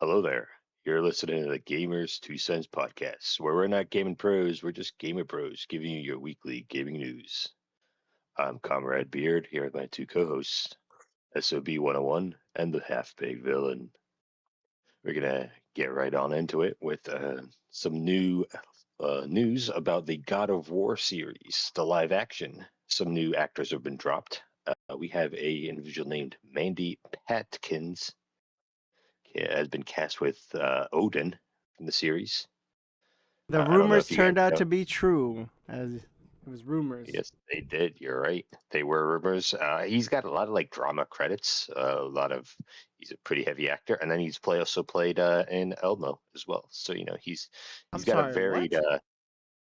Hello there. You're listening to the Gamers 2 Cents podcast, where we're not gaming pros, we're just gamer pros, giving you your weekly gaming news. I'm ComradeBeard here with my two co-hosts, SOB 101 and the Half-Baked Villain. We're gonna get right on into it with some new news about the God of War series, the live action. Some new actors have been dropped. We have a individual named Mandy Patkins has been cast with Odin from the series. The I don't know rumors if you guys turned out know. to be true, as it was rumors. Yes, they did. You're right. They were rumors. He's got a lot of like drama credits. He's a pretty heavy actor, and then also played in Elmo as well. So I'm he's got a sorry, varied. what?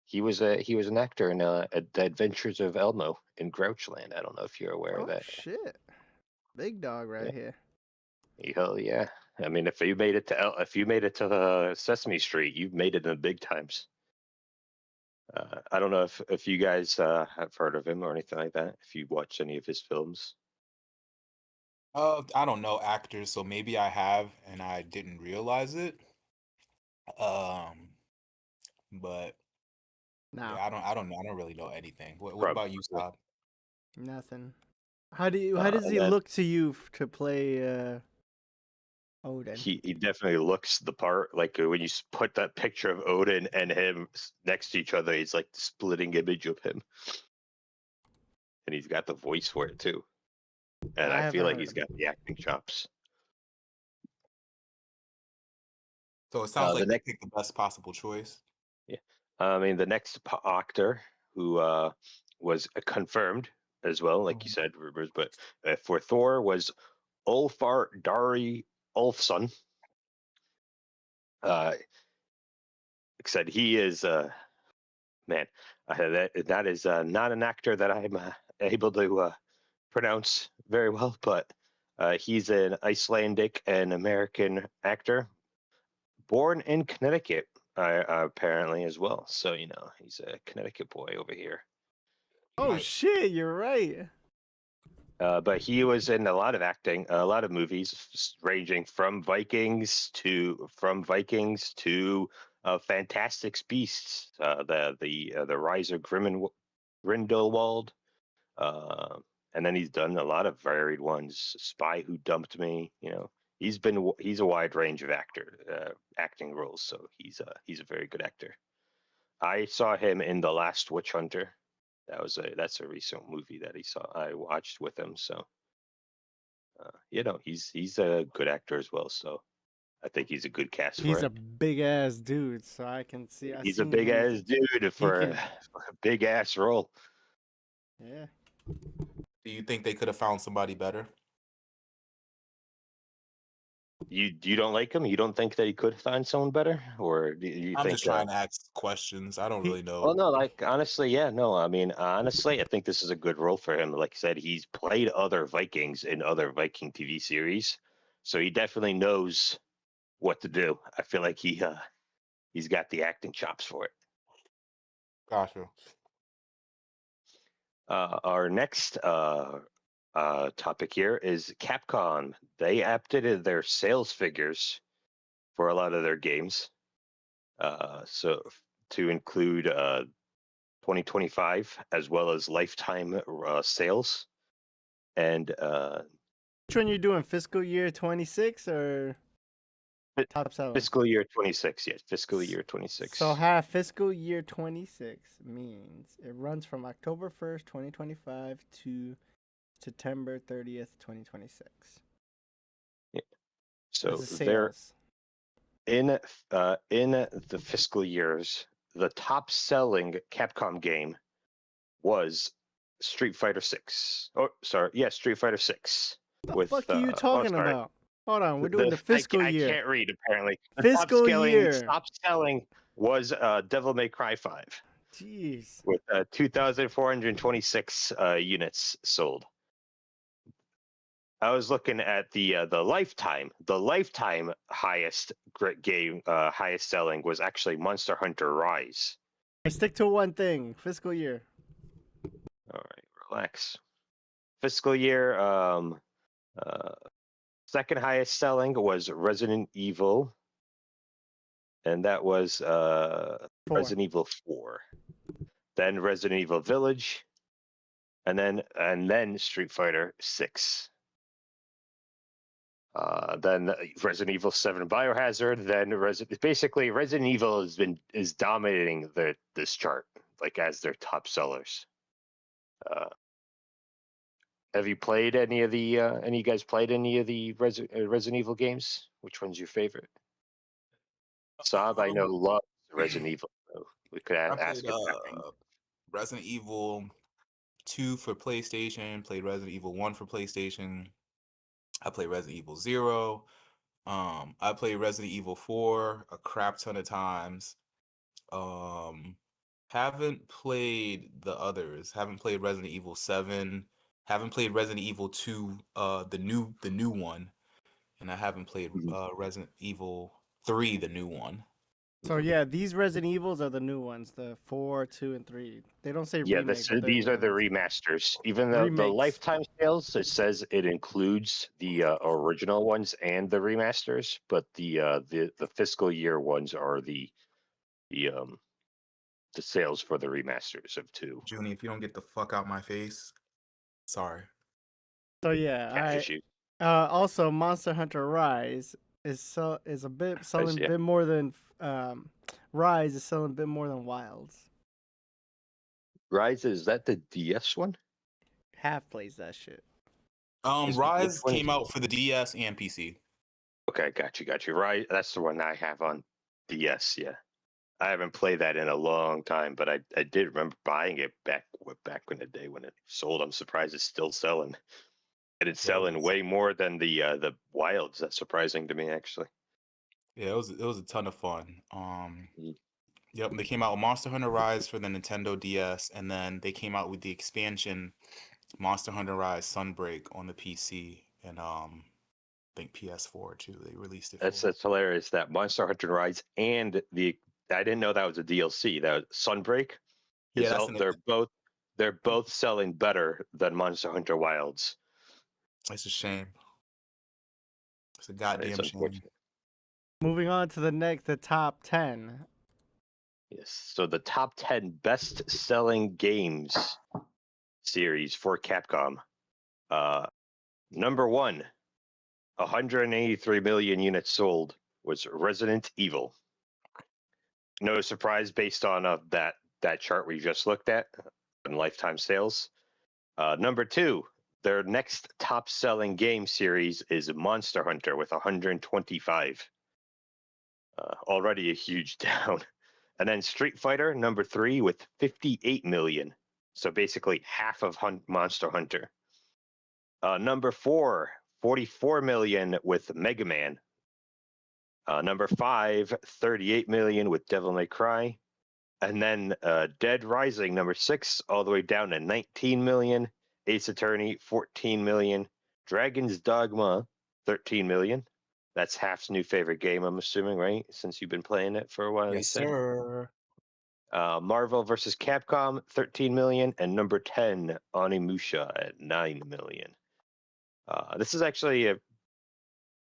He was an actor in The Adventures of Elmo in Grouchland. I don't know if you're aware of Oh that. shit, big dog Yeah. right here. Hell yeah! I mean, if you made it to Sesame Street, you've made it in the big times. I don't know if you guys have heard of him or anything like that. If you watch any of his films, I don't know actors, so maybe I have and I didn't realize it. Um, but No, yeah, I don't really know anything. What from about you, Saab? nothing. How does and he then look to you to play Odin? he definitely looks the part. Like when you put that picture of Odin and him next to each other, he's like the splitting image of him, and he's got the voice for it too. And I I feel haven't like heard he's of got him. the acting chops. So it sounds The like they next, picked the best possible choice. yeah, I mean the next actor who was confirmed as well, like you Mhm. said, rumors, but for Thor was Ulfar Dari Ulfson. Uh, said he is man. That is not an actor that I'm able to pronounce very well, but he's an Icelandic and American actor, born in Connecticut, apparently as well. So he's a Connecticut boy over here. Oh Nice. shit, you're right. But he was in a lot of acting, a lot of movies, ranging from Vikings to Fantastic Beasts, the Rise of Grindelwald, uh, and then he's done a lot of varied ones. Spy Who Dumped Me. He's a wide range of acting roles, so he's a very good actor. I saw him in The Last Witch Hunter. That's a recent movie that I watched with him. So he's a good actor as well. So I think he's a good cast for He's a it. big ass dude, so I can see. I He's a seen big him. ass dude He for can. a big ass role. Yeah. Do you think they could have found somebody better? You don't like him? You don't think that he could find someone better, or do you I'm just think? trying to ask questions. I don't He really know. Well, no, like honestly, yeah, no. I mean, honestly, I think this is a good role for him. Like I said, he's played other Vikings in other Viking TV series, so he definitely knows what to do. I feel like he's got the acting chops for it. Gotcha. Our next topic here is Capcom. They updated their sales figures for a lot of their games, so to include 2025 as well as lifetime sales. And Which one you doing? Fiscal year 26 or fi- top selling? fiscal year 26, yes, fiscal S- year So 26. half fiscal year 26 means it runs from October 1st, 2025 to September 30th, 2026. Yeah. That's So the they're sales. in the fiscal years, the top selling Capcom game was Street Fighter 6. Oh, sorry, yeah, Street Fighter 6 The with fuck are you talking sorry. about? Hold on, we're doing the fiscal I year. can't read apparently. The Fiscal year. top selling was Devil May Cry 5 Jeez. with 2,426 units sold. I was looking at the lifetime. The lifetime highest game, highest selling was actually Monster Hunter Rise. I stick to one thing. Fiscal year. All right, relax. Fiscal year. Uh, Second highest selling was Resident Evil, and that was 4. Resident Evil 4. Then Resident Evil Village, and then Street Fighter 6. Then Resident Evil 7 Biohazard. Then basically Resident Evil is dominating this chart, like as their top sellers. Have you played any of the? Any of you guys played any of the Resident Evil games? Which one's your favorite? Saab, I know loves Resident Evil. So we could I ask played it back. Resident Evil 2 for PlayStation, played Resident Evil 1 for PlayStation. I played Resident Evil 0. I played Resident Evil 4 a crap ton of times. Haven't played the others. Haven't played Resident Evil 7. Haven't played Resident Evil 2, the new one. And I haven't played Resident Evil 3, the new one. So yeah, these Resident Evils are the new ones, the 4, 2, and 3. They don't say Yeah, remake, but they're these are the ones. remasters. Even though the Remakes. lifetime sales, it says it includes the original ones and the remasters, but the fiscal year ones are the sales for the remasters of 2. Junie, if you don't get the fuck out my face, sorry. So yeah, Cat issues. also Monster Hunter Rise is selling a Yeah. bit more than Rise is selling a bit more than Wilds. Rise, is that the DS one? Half plays that shit. Which Rise one came is- out for the DS and PC. Okay, got you. Rise, that's the one I have on DS. Yeah, I haven't played that in a long time, but I did remember buying it back in the day when it sold. I'm surprised it's still selling. And it's selling way more than the Wilds. That's surprising to me, actually. Yeah, it was a ton of fun. Mhm. Yep, they came out with Monster Hunter Rise for the Nintendo DS, and then they came out with the expansion Monster Hunter Rise Sunbreak on the PC, and I think PS4 too. They released it. That's hilarious. That Monster Hunter Rise and I didn't know that was a DLC. That was Sunbreak. Yeah, that's They're both selling better than Monster Hunter Wilds. It's a shame. It's a goddamn It's shame. unfortunate. Moving on to the top 10. Yes. So the top 10 best-selling games series for Capcom. Number 1, 183 million units sold, was Resident Evil. No surprise based on that chart we just looked at in lifetime sales. Number 2, their next top-selling game series is Monster Hunter with 125. Already a huge down. And then Street Fighter, number 3, with 58 million. So basically half of Monster Hunter. Number 4, 44 million with Mega Man. Number 5, 38 million with Devil May Cry. And then Dead Rising, number 6, all the way down to 19 million. Ace Attorney, 14 million. Dragon's Dogma, 13 million. That's Half's new favorite game, I'm assuming, right? Since you've been playing it for a while, Yes, sir. Marvel vs. Capcom, 13 million. And number 10, Onimusha at 9 million. This is actually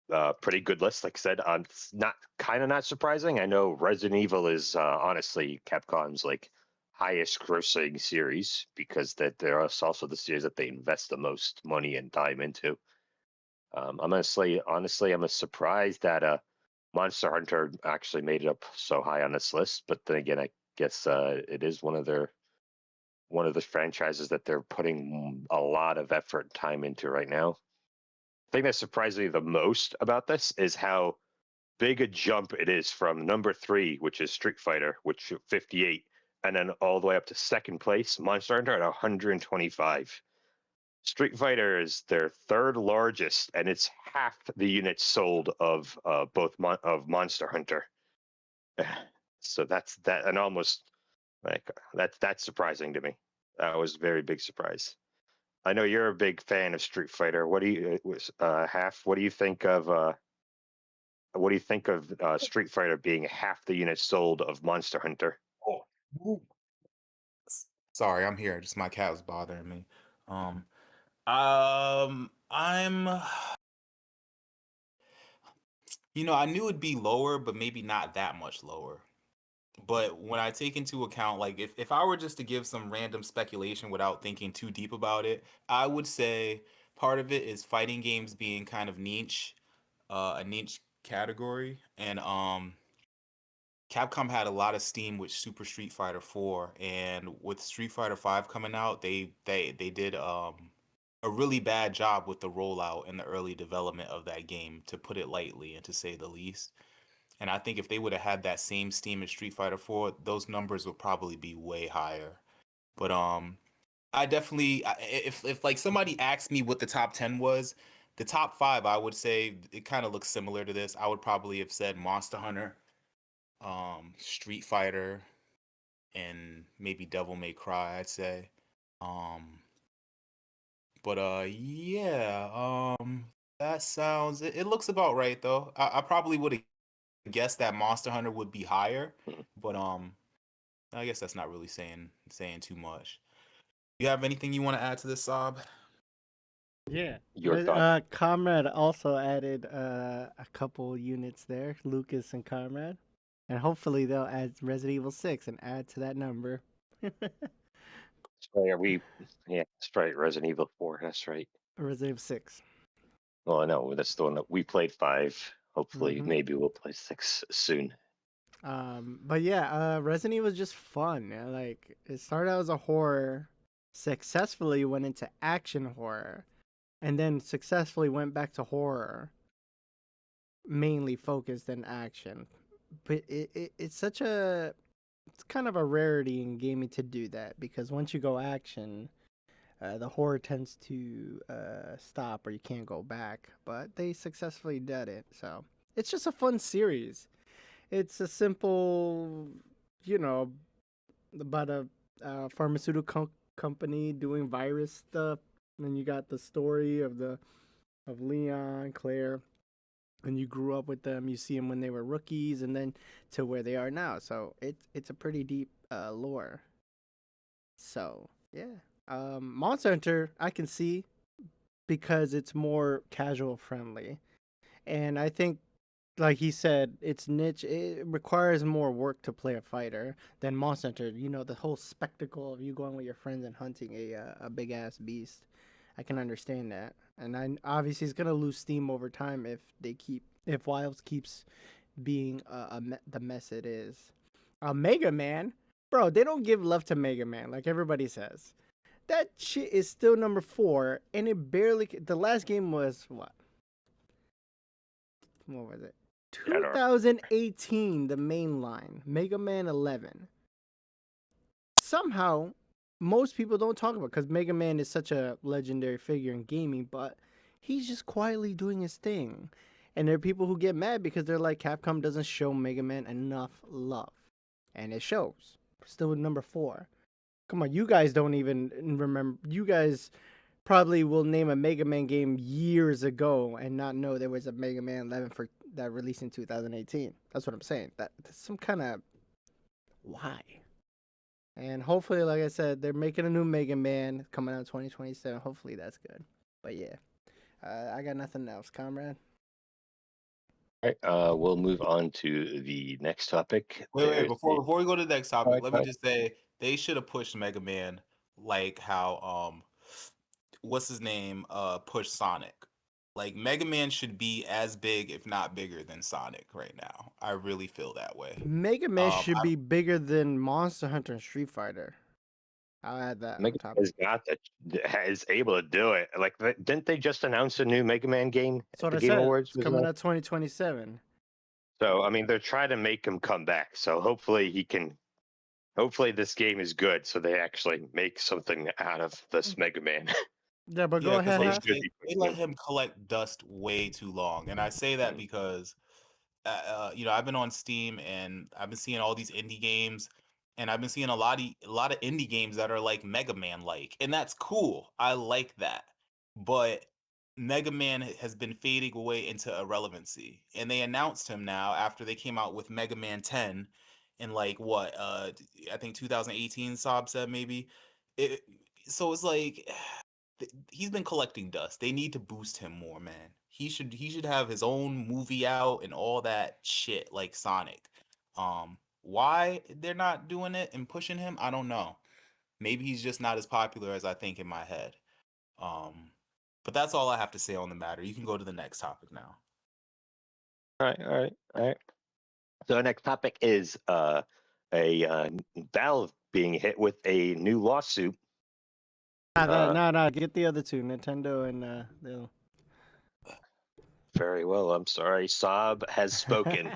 a pretty good list. Like I said, it's not surprising. I know Resident Evil is honestly Capcom's like highest grossing series because they're also the series that they invest the most money and time into. I'm honestly, I'm surprised that Monster Hunter actually made it up so high on this list. But then again, I guess it is one of the franchises that they're putting a lot of effort and time into right now. The thing that surprised me the most about this is how big a jump it is from number 3, which is Street Fighter, which 58, and then all the way up to second place, Monster Hunter at 125. Street Fighter is their third largest, and it's half the units sold of of Monster Hunter. So that's that, and almost like that's surprising to me. That was a very big surprise. I know you're a big fan of Street Fighter. What do you Half? What do you think of Street Fighter being half the units sold of Monster Hunter? Oh, ooh. Sorry, I'm here. Just my cat was bothering me. I'm I knew it'd be lower, but maybe not that much lower. But when I take into account, like, if I were just to give some random speculation without thinking too deep about it, I would say part of it is fighting games being kind of niche, a niche category, and Capcom had a lot of steam with Super Street Fighter 4, and with Street Fighter 5 coming out, they did a really bad job with the rollout and the early development of that game, to put it lightly and to say the least. And I think if they would have had that same steam in Street Fighter 4, those numbers would probably be way higher. But I definitely, if like somebody asked me what the top 10 was, the top 5, I would say it kind of looks similar to this. I would probably have said Monster Hunter, Street Fighter, and maybe Devil May Cry, I'd say. Um but yeah, that sounds, it looks about right though. I probably would have guessed that Monster Hunter would be higher, Mhm. but I guess that's not really saying too much. You have anything you want to add to this, Saab? Yeah. Your thoughts? Comrade also added a couple units there, Lucas and Comrade. And hopefully they'll add Resident Evil 6 and add to that number. So are we? Yeah, that's right. Resident Evil 4. That's right. Resident Evil 6. Well, no, that's the one that we played 5. Hopefully, Hmm. maybe we'll play 6 soon. But yeah, Resident Evil was just fun. Like, it started out as a horror, successfully went into action horror, and then successfully went back to horror, mainly focused in action. But it's kind of a rarity in gaming to do that, because once you go action, the horror tends to stop, or you can't go back. But they successfully did it, so it's just a fun series. It's a simple, you know, about a pharmaceutical company doing virus stuff. And then you got the story of Leon, Claire, and you grew up with them. You see them when they were rookies, and then to where they are now. So it's a pretty deep lore. So yeah, Monster Hunter I can see, because it's more casual friendly, and I think, like he said, it's niche. It requires more work to play a fighter than Monster Hunter. You know, the whole spectacle of you going with your friends and hunting a big ass beast. I can understand that, and I obviously it's gonna lose steam over time if Wilds keeps being the mess it is. Mega Man, bro, they don't give love to Mega Man like everybody says. That shit is still number 4, and it barely. The last game was what? What was it? I don't know. 2018, the main line, Mega Man 11. Somehow, most people don't talk about, because Mega Man is such a legendary figure in gaming, but he's just quietly doing his thing. And there are people who get mad because they're like, Capcom doesn't show Mega Man enough love. And it shows. Still number 4. Come on, you guys don't even remember. You guys probably will name a Mega Man game years ago and not know there was a Mega Man 11 for that released in 2018. That's what I'm saying. That's some kind of why. And hopefully, like I said, they're making a new Mega Man coming out in 2027. Hopefully, that's good. But yeah, I got nothing else, comrade. All right, we'll move on to the next topic. Wait. There's the. Before we go to the next topic, Alright, let me just say they should have pushed Mega Man like how what's his name pushed Sonic. Like, Mega Man should be as big, if not bigger, than Sonic right now. I really feel that way. Mega Man Um, should be bigger than Monster Hunter and Street Fighter. I'll add that on Mega top. Man is not that is able to do it. Like, didn't they just announce a new Mega Man game That's at what the I Game said. Awards? It's Was coming that? out 2027. So I mean, they're trying to make him come back. So hopefully he can. Hopefully this game is good, so they actually make something out of this Mega Man. Yeah, but yeah, go because ahead, They like Half. should they, be they pushing let him. him collect dust way too long, and I say that Mm. because I've been on Steam and I've been seeing all these indie games, and I've been seeing a lot of indie games that are like Mega Man like, and that's cool. I like that, but Mega Man has been fading away into irrelevancy, and they announced him now after they came out with Mega Man 10 in like what I think 2018. Saab said maybe it. So it's like he's been collecting dust. They need to boost him more, man. He should have his own movie out and all that shit like Sonic. Why they're not doing it and pushing him, I don't know. Maybe he's just not as popular as I think in my head. But that's all I have to say on the matter. You can go to the next topic now. All right. So our next topic is Valve being hit with a new lawsuit. No, get the other two, Nintendo and the. Very well. I'm sorry. Saab has spoken.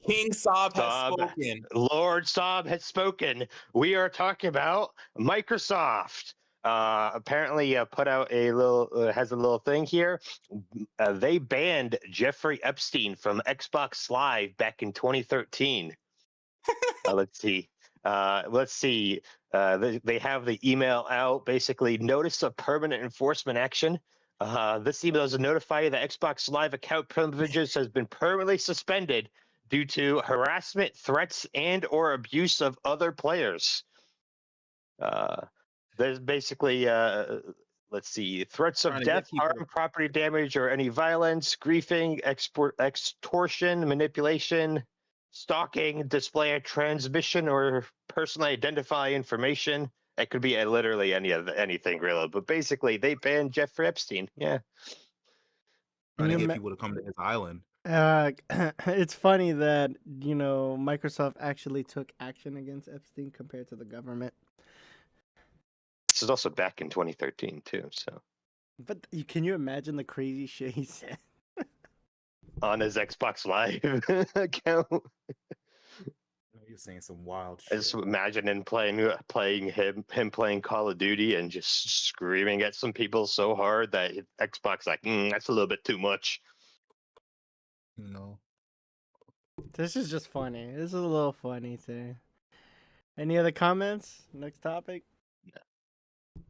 King Saab has Saab, spoken. Lord Saab has spoken. We are talking about Microsoft. Apparently, put out a little has a little thing here. They banned Jeffrey Epstein from Xbox Live back in 2013. Let's see. They have the email out. Basically, notice of permanent enforcement action. This email is a notify that Xbox Live account privileges has been permanently suspended due to harassment, threats, and or abuse of other players. There's basically, let's see, threats of death, harm, property damage, or any violence, griefing, extortion, manipulation, stalking, display of transmission, or personally identify information. It could be literally anything, really. But basically, they banned Jeffrey Epstein. Yeah. Trying to get people to come to his island. It's funny that Microsoft actually took action against Epstein compared to the government. This is also back in 2013 too. So. But can you imagine the crazy shit he said on his Xbox Live account? You're saying some wild shit. I just imagine playing him playing Call of Duty and just screaming at some people so hard that Xbox like, that's a little bit too much. No. This is just funny. This is a little funny too. Any other comments? Next topic.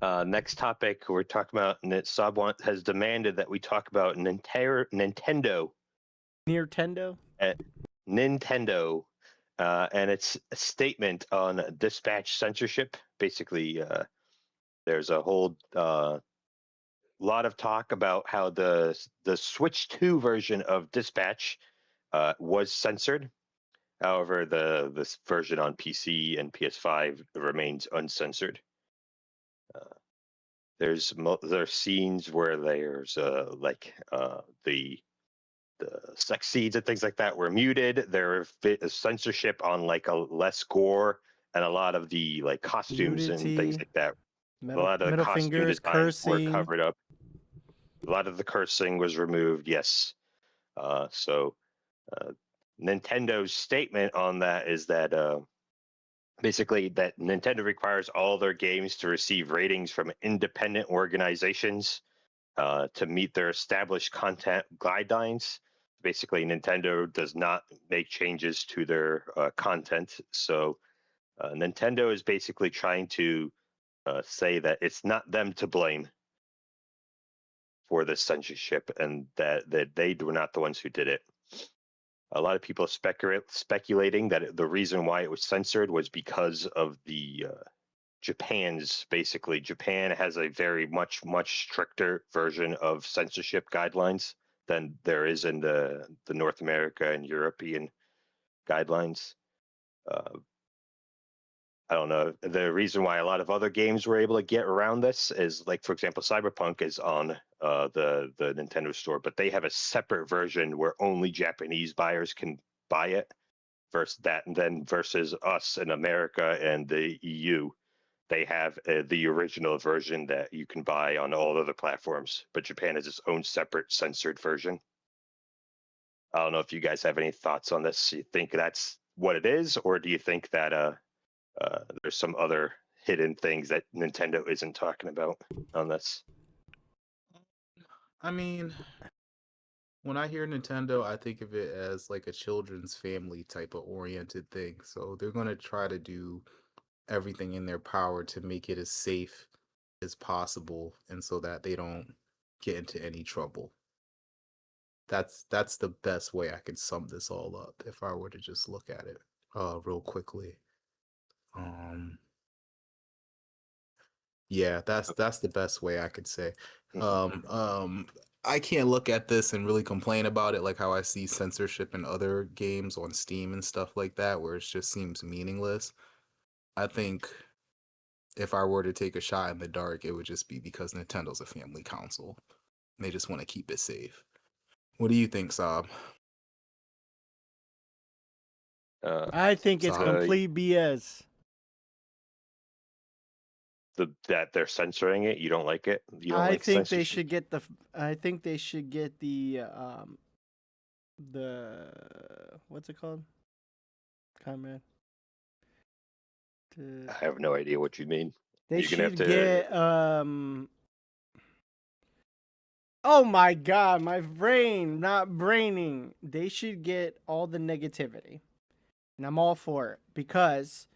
Next topic we're talking about. Saab has demanded that we talk about Nintendo. Nintendo. And its a statement on dispatch censorship. Basically, there's a whole lot of talk about how the Switch 2 version of Dispatch was censored. However, this version on PC and PS5 remains uncensored. There's scenes where there's the sex scenes and things like that were muted. There is censorship on like a less gore and a lot of the like costumes and things like that. A lot of the costume designs were covered up. A lot of the cursing was removed. Yes. Nintendo's statement on that is that basically that Nintendo requires all their games to receive ratings from independent organizations to meet their established content guidelines. Basically, Nintendo does not make changes to their content. So Nintendo is basically trying to say that it's not them to blame for this censorship and that they were not the ones who did it. A lot of people speculating that the reason why it was censored was because of the Japan has a very much stricter version of censorship guidelines than there is in the North America and European guidelines. I don't know. The reason why a lot of other games were able to get around this is, like, for example, Cyberpunk is on the Nintendo store, but they have a separate version where only Japanese buyers can buy it. Versus us in America and the EU, they have the original version that you can buy on all other platforms. But Japan has its own separate censored version. I don't know if you guys have any thoughts on this. You think that's what it is, or do you think that there's some other hidden things that Nintendo isn't talking about on this? I mean, when I hear Nintendo, I think of it as like a children's family type of oriented thing. So they're going to try to do everything in their power to make it as safe as possible and so that they don't get into any trouble. That's the best way I could sum this all up if I were to just look at it real quickly. Yeah, that's the best way I could say. I can't look at this and really complain about it like how I see censorship in other games on Steam and stuff like that, where it just seems meaningless. I think if I were to take a shot in the dark, it would just be because Nintendo's a family console. They just want to keep it safe. What do you think, Saab? I think it's Saab? complete BS. That they're censoring it. You don't like it. You don't I like think they censorship. should get I think they should get the what's it called? Comrade. The, I have no idea what you mean. they You're gonna have should to. get Oh my god, my brain not braining. They should get all the negativity. And I'm all for it because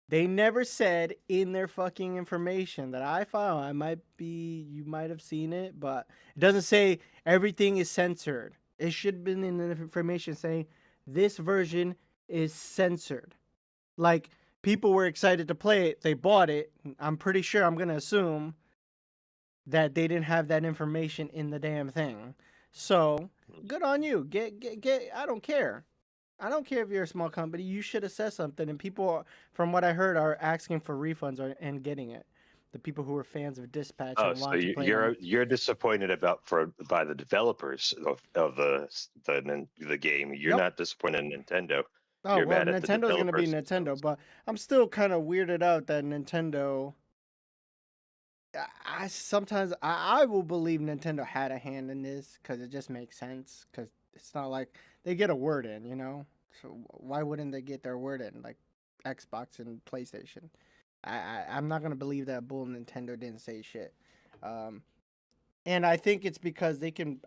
they never said in their fucking information that I found. You might have seen it, but it doesn't say everything is censored. It should have been in the information saying this version is censored. Like, people were excited to play it, they bought it. I'm pretty sure, I'm going to assume that they didn't have that information in the damn thing. So, good on you. Get I don't care. I don't care if you're a small company. You should have said something. And people, from what I heard, are asking for refunds and getting it. The people who are fans of Dispatch Oh, and so want to play it on. you're disappointed by the developers of the game. You're Yep. not disappointed in Nintendo. Oh You're well, mad at the Nintendo's gonna be developers Nintendo, themselves. but I'm still kind of weirded out that Nintendo. I sometimes I will believe Nintendo had a hand in this because it just makes sense. Because it's not like they get a word in, you know. So why wouldn't they get their word in like Xbox and PlayStation? I'm not gonna believe that bull Nintendo didn't say shit. Um, and I think it's because they can.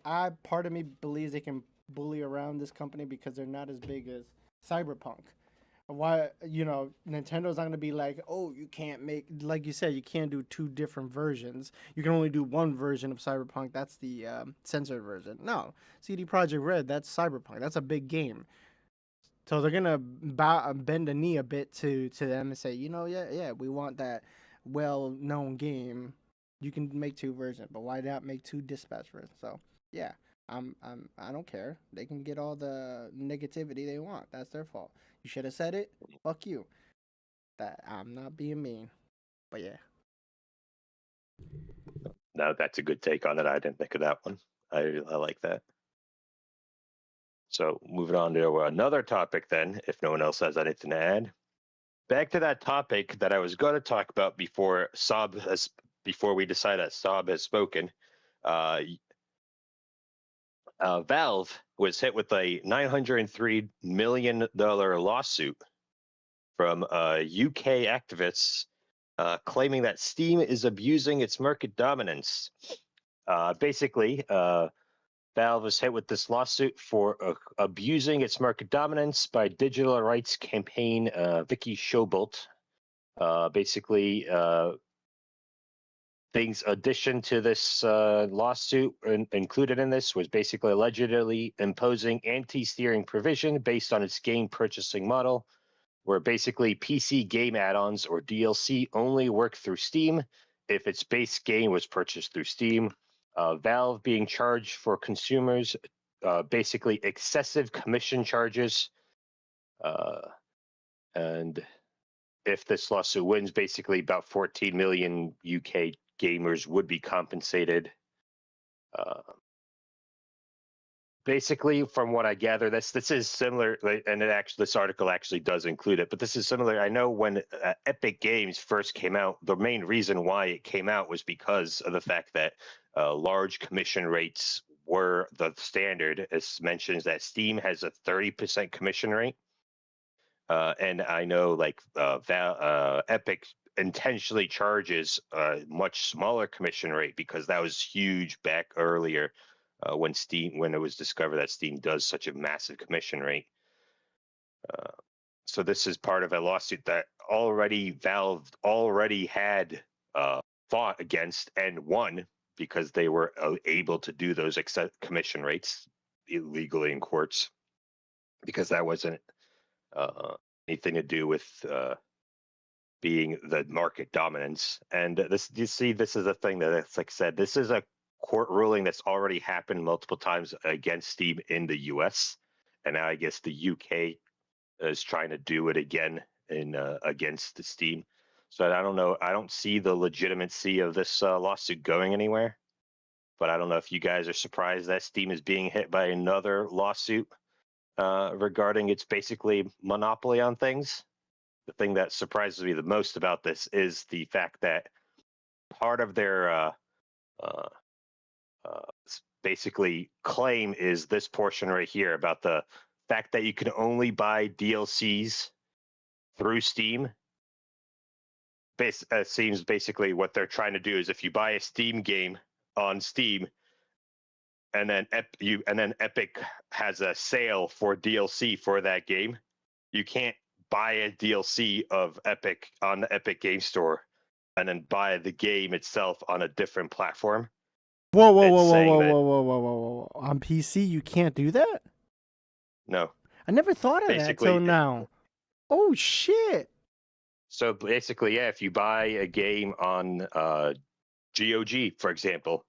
Part of me believes they can bully around this company because they're not as big as Cyberpunk. Why, Nintendo's not gonna be like, oh, you can't make, like you said, you can't do two different versions. You can only do one version of Cyberpunk. That's the censored version. No, CD Projekt Red, that's Cyberpunk. That's a big game. So they're gonna bend the knee a bit to them and say, yeah, we want that well-known game. You can make two versions, but why not make two dispatch versions? So yeah, I don't care. They can get all the negativity they want. That's their fault. You should have said it. Fuck you. That I'm not being mean, but yeah. No, that's a good take on it. I didn't think of that one. I like that. So moving on to another topic then, if no one else has anything to add. Back to that topic that I was going to talk about before we decide that Saab has spoken. Valve was hit with a $903 million lawsuit from UK activists claiming that Steam is abusing its market dominance. Basically, Valve was hit with this lawsuit for abusing its market dominance by digital rights campaign Vicky Showbolt. Basically, things addition to this lawsuit included in this was basically allegedly imposing anti-steering provision based on its game purchasing model, where basically PC game add-ons or DLC only work through Steam if its base game was purchased through Steam. Valve being charged for consumers basically excessive commission charges, and if this lawsuit wins, basically about 14 million UK gamers would be compensated. Uh, Basically, from what I gather, this is similar, and this article actually does include it. But this is similar. I know when Epic Games first came out, the main reason why it came out was because of the fact that large commission rates were the standard. It mentions that Steam has a 30% commission rate. And I know Epic intentionally charges a much smaller commission rate because that was huge back earlier when it was discovered that Steam does such a massive commission rate. So this is part of a lawsuit that Valve already had fought against and won because they were able to do those commission rates illegally in courts because that wasn't anything to do with being the market dominance. And this, you see, this is a thing that, it's like I said, this is a court ruling that's already happened multiple times against Steam in the US. And now I guess the UK is trying to do it again in against the Steam. So I don't know. I don't see the legitimacy of this lawsuit going anywhere. But I don't know if you guys are surprised that Steam is being hit by another lawsuit regarding its basically monopoly on things. The thing that surprises me the most about this is the fact that part of their uh, basically claim is this portion right here about the fact that you can only buy DLCs through Steam. Seems basically what they're trying to do is if you buy a Steam game on Steam, and then Epic has a sale for DLC for that game, you can't buy a DLC of Epic on the Epic Game Store and then buy the game itself on a different platform. Whoa, whoa, It's whoa, whoa, saying whoa, that whoa, whoa, whoa, whoa, whoa! On PC, you can't do that. no, I never thought of that till basically. now. Oh shit! So basically, yeah, if you buy a game on GOG, for example,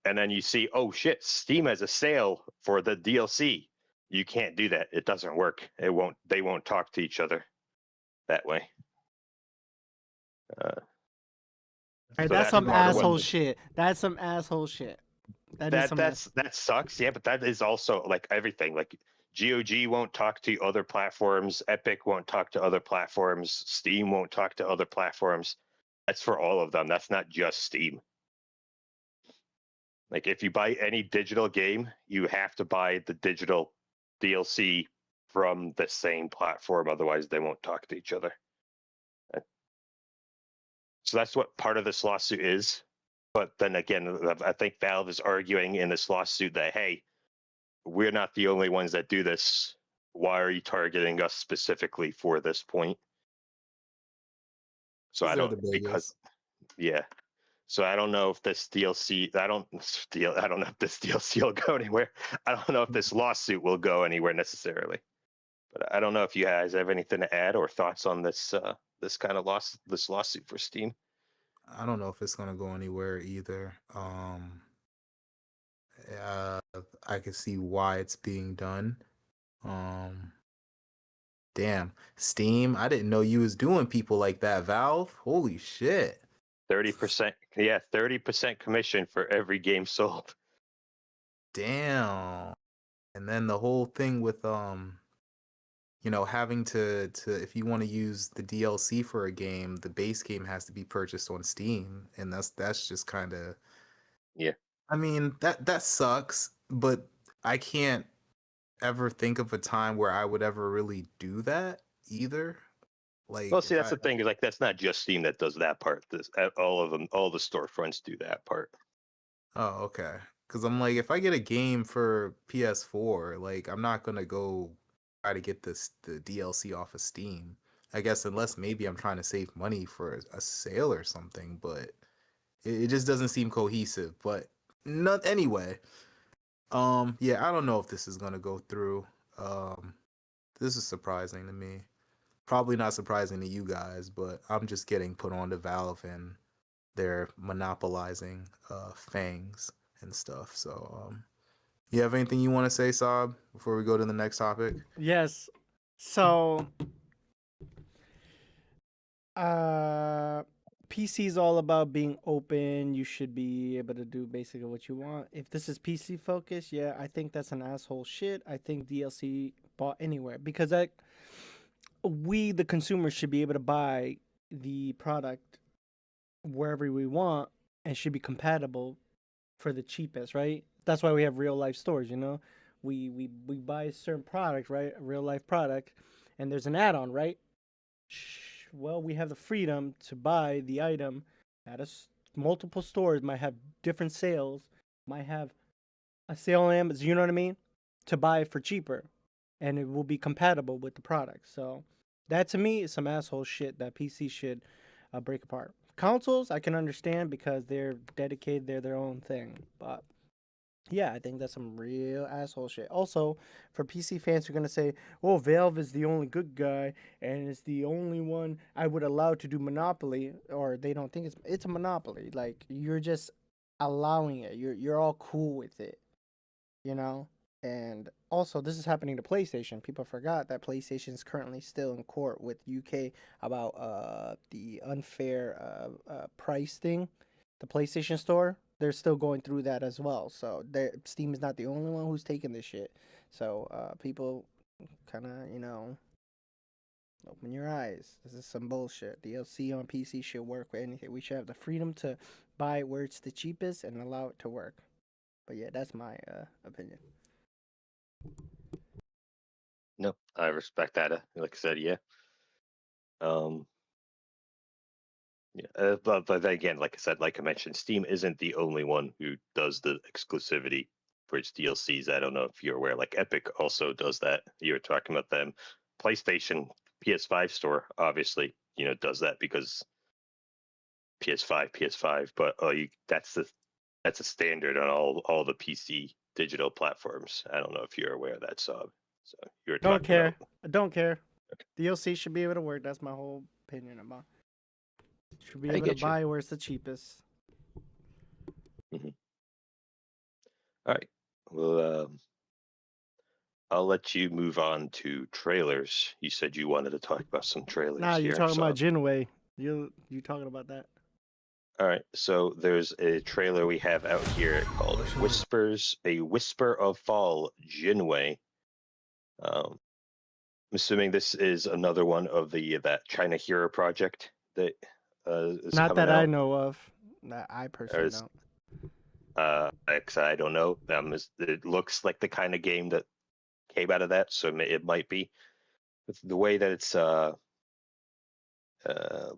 and then you see, oh shit, Steam has a sale for the DLC, you can't do that. It doesn't work. They won't talk to each other that way. Right, So that's that's some part of what asshole shit. That's some asshole shit. That is some that sucks. Yeah, but that is also like everything. Like GOG won't talk to other platforms. Epic won't talk to other platforms. Steam won't talk to other platforms. That's for all of them. That's not just Steam. Like if you buy any digital game, you have to buy the digital DLC from the same platform. Otherwise, they won't talk to each other. So that's what part of this lawsuit is. But then again, I think Valve is arguing in this lawsuit that, hey, we're not the only ones that do this. Why are you targeting us specifically for this point? So I They're don't, the because biggest. yeah. So I don't know if this DLC, I don't know if this DLC will go anywhere. I don't know if this lawsuit will go anywhere necessarily. But I don't know if you guys have anything to add or thoughts on this this kind of this lawsuit for Steam. I don't know if it's gonna go anywhere either. Uh, I can see why it's being done. Um, Damn, Steam. I didn't know you was doing people like that, Valve. Holy shit. 30%, yeah, 30% commission for every game sold. Damn. And then the whole thing with having to if you want to use the DLC for a game, the base game has to be purchased on Steam, and that's just kind of, Yeah. I mean, that sucks, but I can't ever think of a time where I would ever really do that either. Well, Like see, if that's I the thing. Is like that's not just Steam that does that part. This all of them, all the storefronts do that part. Oh, okay. Because I'm like, if I get a game for PS4, like I'm not gonna go try to get the DLC off of Steam. I guess unless maybe I'm trying to save money for a sale or something, but it just doesn't seem cohesive. But not anyway. Yeah, I don't know if this is gonna go through. Um, this is surprising to me. Probably not surprising to you guys, but I'm just getting put on to Valve and they're monopolizing fangs and stuff. So, you have anything you want to say, Saab, before we go to the next topic? Yes. So, uh, PC is all about being open. You should be able to do basically what you want. If this is PC focused, yeah, I think that's an asshole shit. I think DLC bought anywhere because we, the consumers, should be able to buy the product wherever we want and should be compatible for the cheapest, right? That's why we have real life stores, you know? We buy a certain product, right? A real life product, and there's an add on, right? Well, we have the freedom to buy the item at multiple stores, might have different sales, might have a sale on Amazon, you know what I mean? To buy it for cheaper, and it will be compatible with the product. So that to me is some asshole shit that PC should break apart. Consoles I can understand because they're dedicated, they're their own thing, but Yeah, I think that's some real asshole shit. Also, for PC fans, you're gonna say, "Oh, Valve is the only good guy, and it's the only one I would allow to do Monopoly," or they don't think it's a monopoly. Like you're just allowing it. You're all cool with it, you know. And also, this is happening to PlayStation. People forgot that PlayStation is currently still in court with UK about the unfair price thing, the PlayStation Store. They're still going through that as well. So Steam is not the only one who's taking this shit. So people kind of open your eyes. This is some bullshit. DLC on PC should work with anything. We should have the freedom to buy it where it's the cheapest and allow it to work. But yeah, that's my opinion. No, I respect that. Like I said, yeah. Yeah, but then again, like I said, like I mentioned, Steam isn't the only one who does the exclusivity for its DLCs. I don't know if you're aware. Like Epic also does that. You were talking about them. PlayStation PS5 store obviously, does that because PS5. But that's a standard on all the PC digital platforms. I don't know if you're aware of that, so you were Don't talking about. care. I don't care. DLC should be able to work. That's my whole opinion about. Should be I able to get you. buy where it's the cheapest. Hmm. All right. Well, I'll let you move on to trailers. You said you wanted to talk about some Nah, trailers you're here. talking So, about Jinwei. You talking about that? all right. So there's a trailer we have out here called "Whispers," a whisper of fall, Jinwei. I'm assuming this is another one of that China Hero project that is Not coming that I out. know of. That I Or personally is, don't. I don't know. It looks like the kind of game that came out of that, so it might be. But the way that it's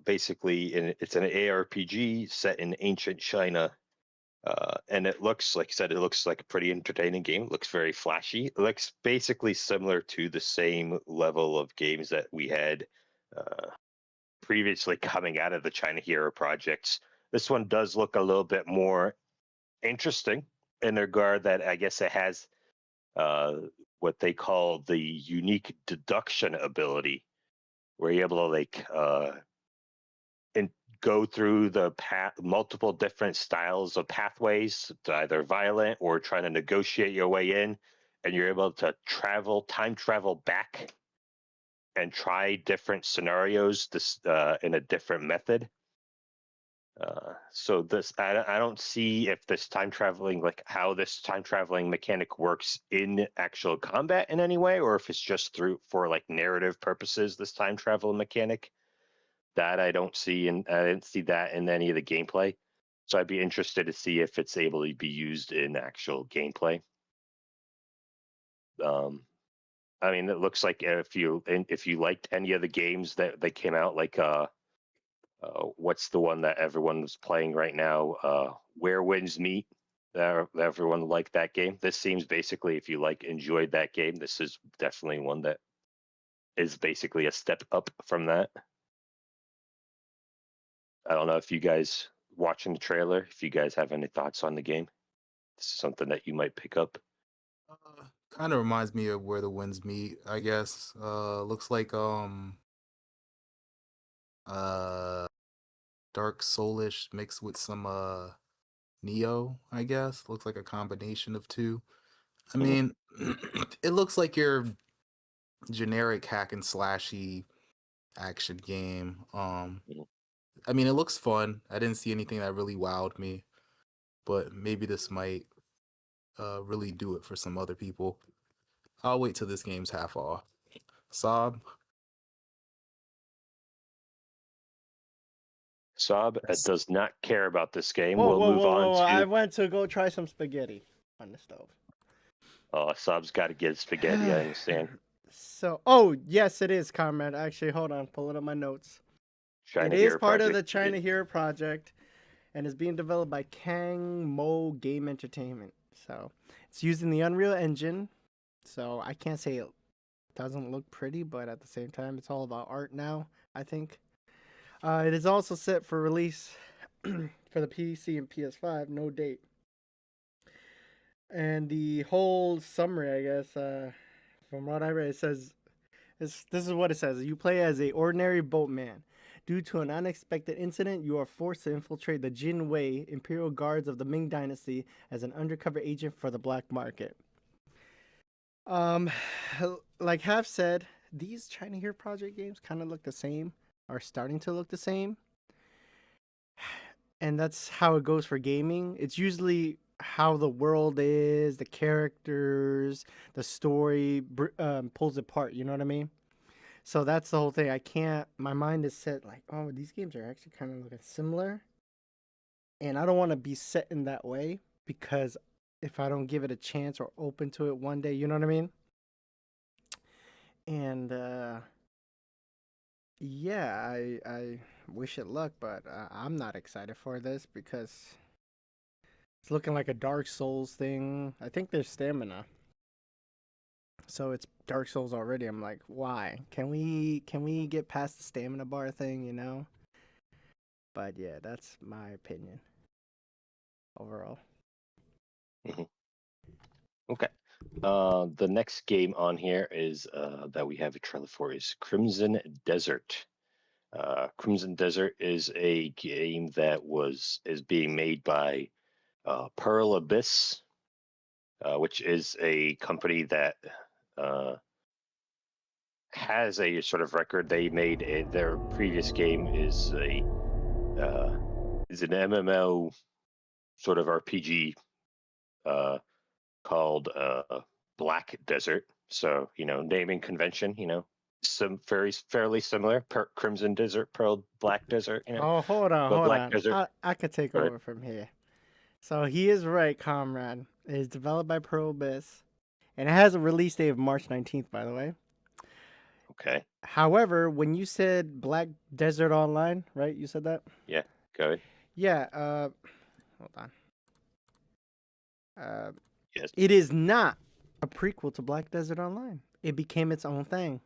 basically it's an ARPG set in ancient China, and it looks like I said, it looks like a pretty entertaining game. It looks very flashy. It looks basically similar to the same level of games that we had uh, previously coming out of the China Hero projects. This one does look a little bit more interesting in the regard that I guess it has uh, what they call the unique deduction ability, where you're able to and go through the multiple different styles of pathways, to either violent or trying to negotiate your way in, and you're able to time travel back and try different scenarios in a different method. So I don't see if this time traveling, like how this time traveling mechanic works in actual combat in any way, or if it's just through for like narrative purposes. This time travel mechanic that I don't see, and I didn't see that in any of the gameplay. So I'd be interested to see if it's able to be used in actual gameplay. Um, I mean, it looks like if you liked any of the games that came out, like what's the one that everyone's playing right now? Where Winds Meet. Everyone liked that game. This seems basically, if you enjoyed that game, this is definitely one that is basically a step up from that. I don't know if you guys watching the trailer, if you guys have any thoughts on the game. This is something that you might pick up. Kind of reminds me of Where the Winds Meet, I guess. Looks like uh Dark Soulish mixed with some Neo, I guess. Looks like a combination of two. I Mhm, mean, it looks like your generic hack and slashy action game. mhm. I mean, it looks fun. I didn't see anything that really wowed me, but maybe this might really do it for some other people. I'll wait till this game's half off. Sob, Saab does not care about this game. Whoa, We'll whoa, move whoa, on whoa! I to. went to go try some spaghetti on the stove. Saab's got to get spaghetti. I understand. So, oh yes, it is, Comrade. Actually, hold on, pulling up my notes. It China is Hero part of the Project. China Hero project, and is being developed by Kang Mo Game Entertainment. So, it's using the Unreal Engine. So I can't say it doesn't look pretty, but at the same time, it's all about art now, I think. It is also set for release for the PC and PS5, no date. And the whole summary, I guess, from what I read, it says this is what it says. You play as a ordinary boatman. Due to an unexpected incident, you are forced to infiltrate the Jin Wei Imperial Guards of the Ming Dynasty as an undercover agent for the black market. Um, like Half said, these China Hero Project games kind of look the same, are starting to look the same. And that's how it goes for gaming. It's usually how the world is, the characters, the story pulls it apart. You know what I mean? So that's the whole thing. I can't. My mind is set like, oh, these games are actually kind of looking similar, and I don't want to be set in that way because if I don't give it a chance or open to it one day, you know what I mean? And yeah, I wish it luck, but I'm not excited for this because it's looking like a Dark Souls thing. I think there's stamina. So it's Dark Souls already. I'm like, why? Can we get past the stamina bar thing, you know? But yeah, that's my opinion overall. Mhm. Okay. The next game on here is that we have a trailer for is Crimson Desert. Crimson Desert is a game that is being made by Pearl Abyss, which is a company that uh, has a sort of record. They made their previous game is an MMO sort of RPG called Black Desert. So naming convention. Some fairly similar. Crimson Desert, Pearl Black Desert. Oh, hold on, But hold Black on. Desert. I could take Right. over from here. So he is right, Comrade. It is developed by Pearl Abyss, and it has a release date of March 19th, by the way. Okay. However, when you said Black Desert Online, right? You said that? Yeah. Go ahead. Yeah, hold on. Uh, Yes. it is not a prequel to Black Desert Online. It became its own thing.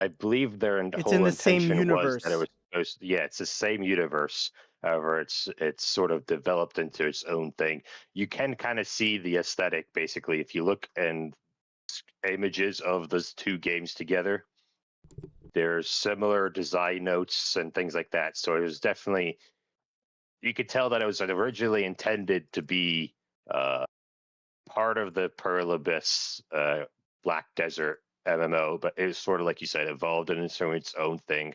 I believe their It's in whole the same intention was that it universe. was supposed. Yeah, it's the same universe. However, it's sort of developed into its own thing. You can kind of see the aesthetic basically if you look and images of those two games together. There's similar design notes and things like that. So it was definitely you could tell that it was originally intended to be uh, part of the Pearl Abyss Black Desert MMO, but it was sort of like you said, evolved into its own thing.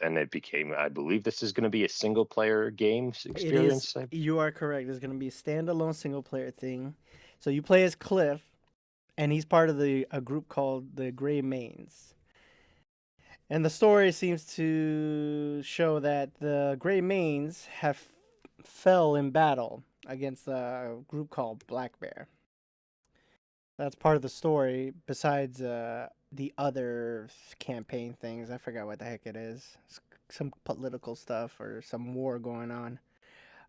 And it became, I believe, this is going to be a single player game It is. experience. You are correct. It's going to be a standalone single player thing. So you play as Cliff, and he's part of a group called the Gray Mains. And the story seems to show that the Gray Mains have fell in battle against a group called Black Bear. That's part of the story. Besides the other campaign things, I forgot what the heck it is. Some political stuff or some war going on.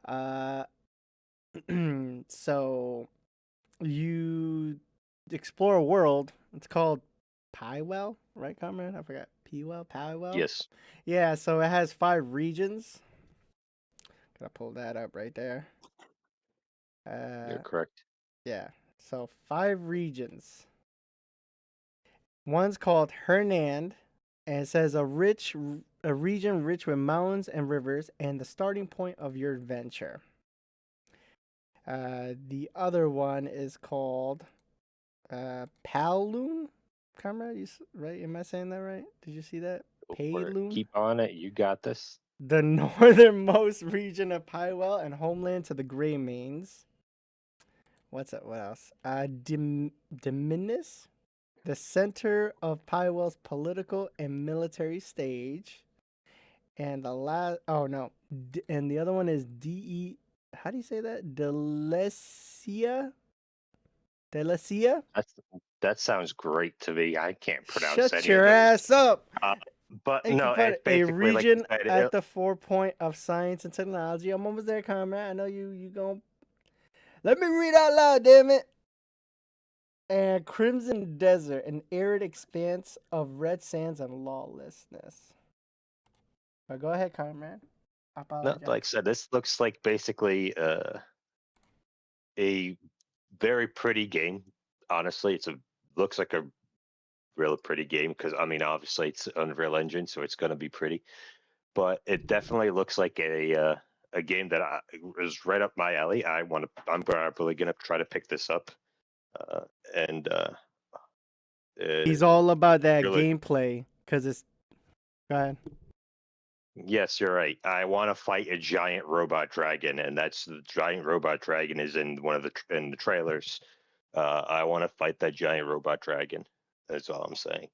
Uh, so you explore a world. It's called Piewell, right, Comrade? I forgot. Piewell? Yes, Yeah, so it has 5 regions. Gotta pull that up right there. you're Uh, correct. yeah, so 5 regions. One's called Hernand, and it says a region rich with mountains and rivers, and the starting point of your adventure. The other one is called Paloon. Comrade, right? Am I saying that right? Did you see that? Go for it. Paloon? Keep on it. You got this. The northernmost region of Piewell and homeland to the Gray Mains. What's that? What else? Diminis, the center of Piewell's political and military stage. And the last, oh no, and the other one is De. How do you say that? Delecia. Delecia. That sounds great to me. I can't pronounce Shut any of your those. ass up. Uh, but Thank you no, for it's a basically like you region said. at the 4 point of science and technology. I'm almost there, comrade. I know you going. Let me read out loud, damn it. And Crimson Desert, an arid expanse of red sands and lawlessness. But go ahead, comrade. I No, apologize. like I said, this looks like basically a very pretty game. Honestly, looks like a real pretty game because I mean, obviously it's Unreal Engine, so it's going to be pretty. But it definitely looks like a game that is right up my alley. I'm probably going to try to pick this up, uh, and He's it all about that really. gameplay because it's. Go ahead. Yes, you're right. I want to fight a giant robot dragon, and that's the giant robot dragon is in in the trailers. I want to fight that giant robot dragon. That's all I'm saying.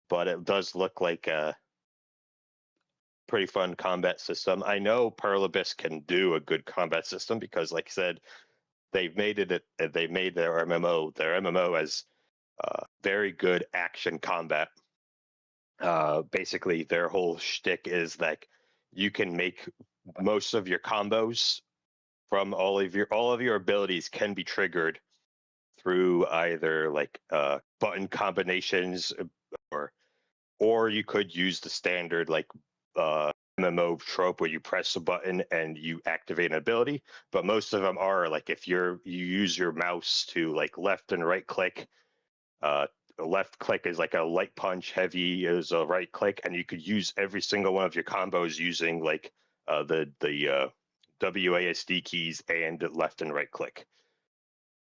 But it does look like a pretty fun combat system. I know Pearl Abyss can do a good combat system because, like I said, they made their MMO as very good action combat. Basically, their whole shtick is like you can make most of your combos from all of your abilities can be triggered through either like button combinations or or you could use the standard like MMO trope where you press a button and you activate an ability. But most of them are like if you use your mouse to like left and right click. Uh, left click is like a light punch, heavy is a right click, and you could use every single one of your combos using like the WASD keys and left and right click.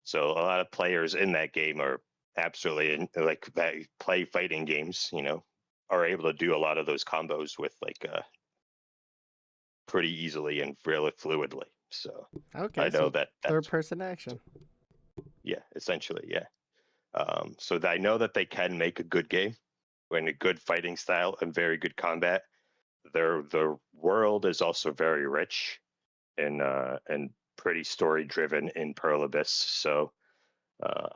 So a lot of players in that game are absolutely like that play fighting games, are able to do a lot of those combos with like pretty easily and really fluidly. So I Okay, know so that third that's person action. yeah, essentially yeah. So I know that they can make a good game and a good fighting style and very good combat. The world is also very rich and pretty story driven in Pearl Abyss. So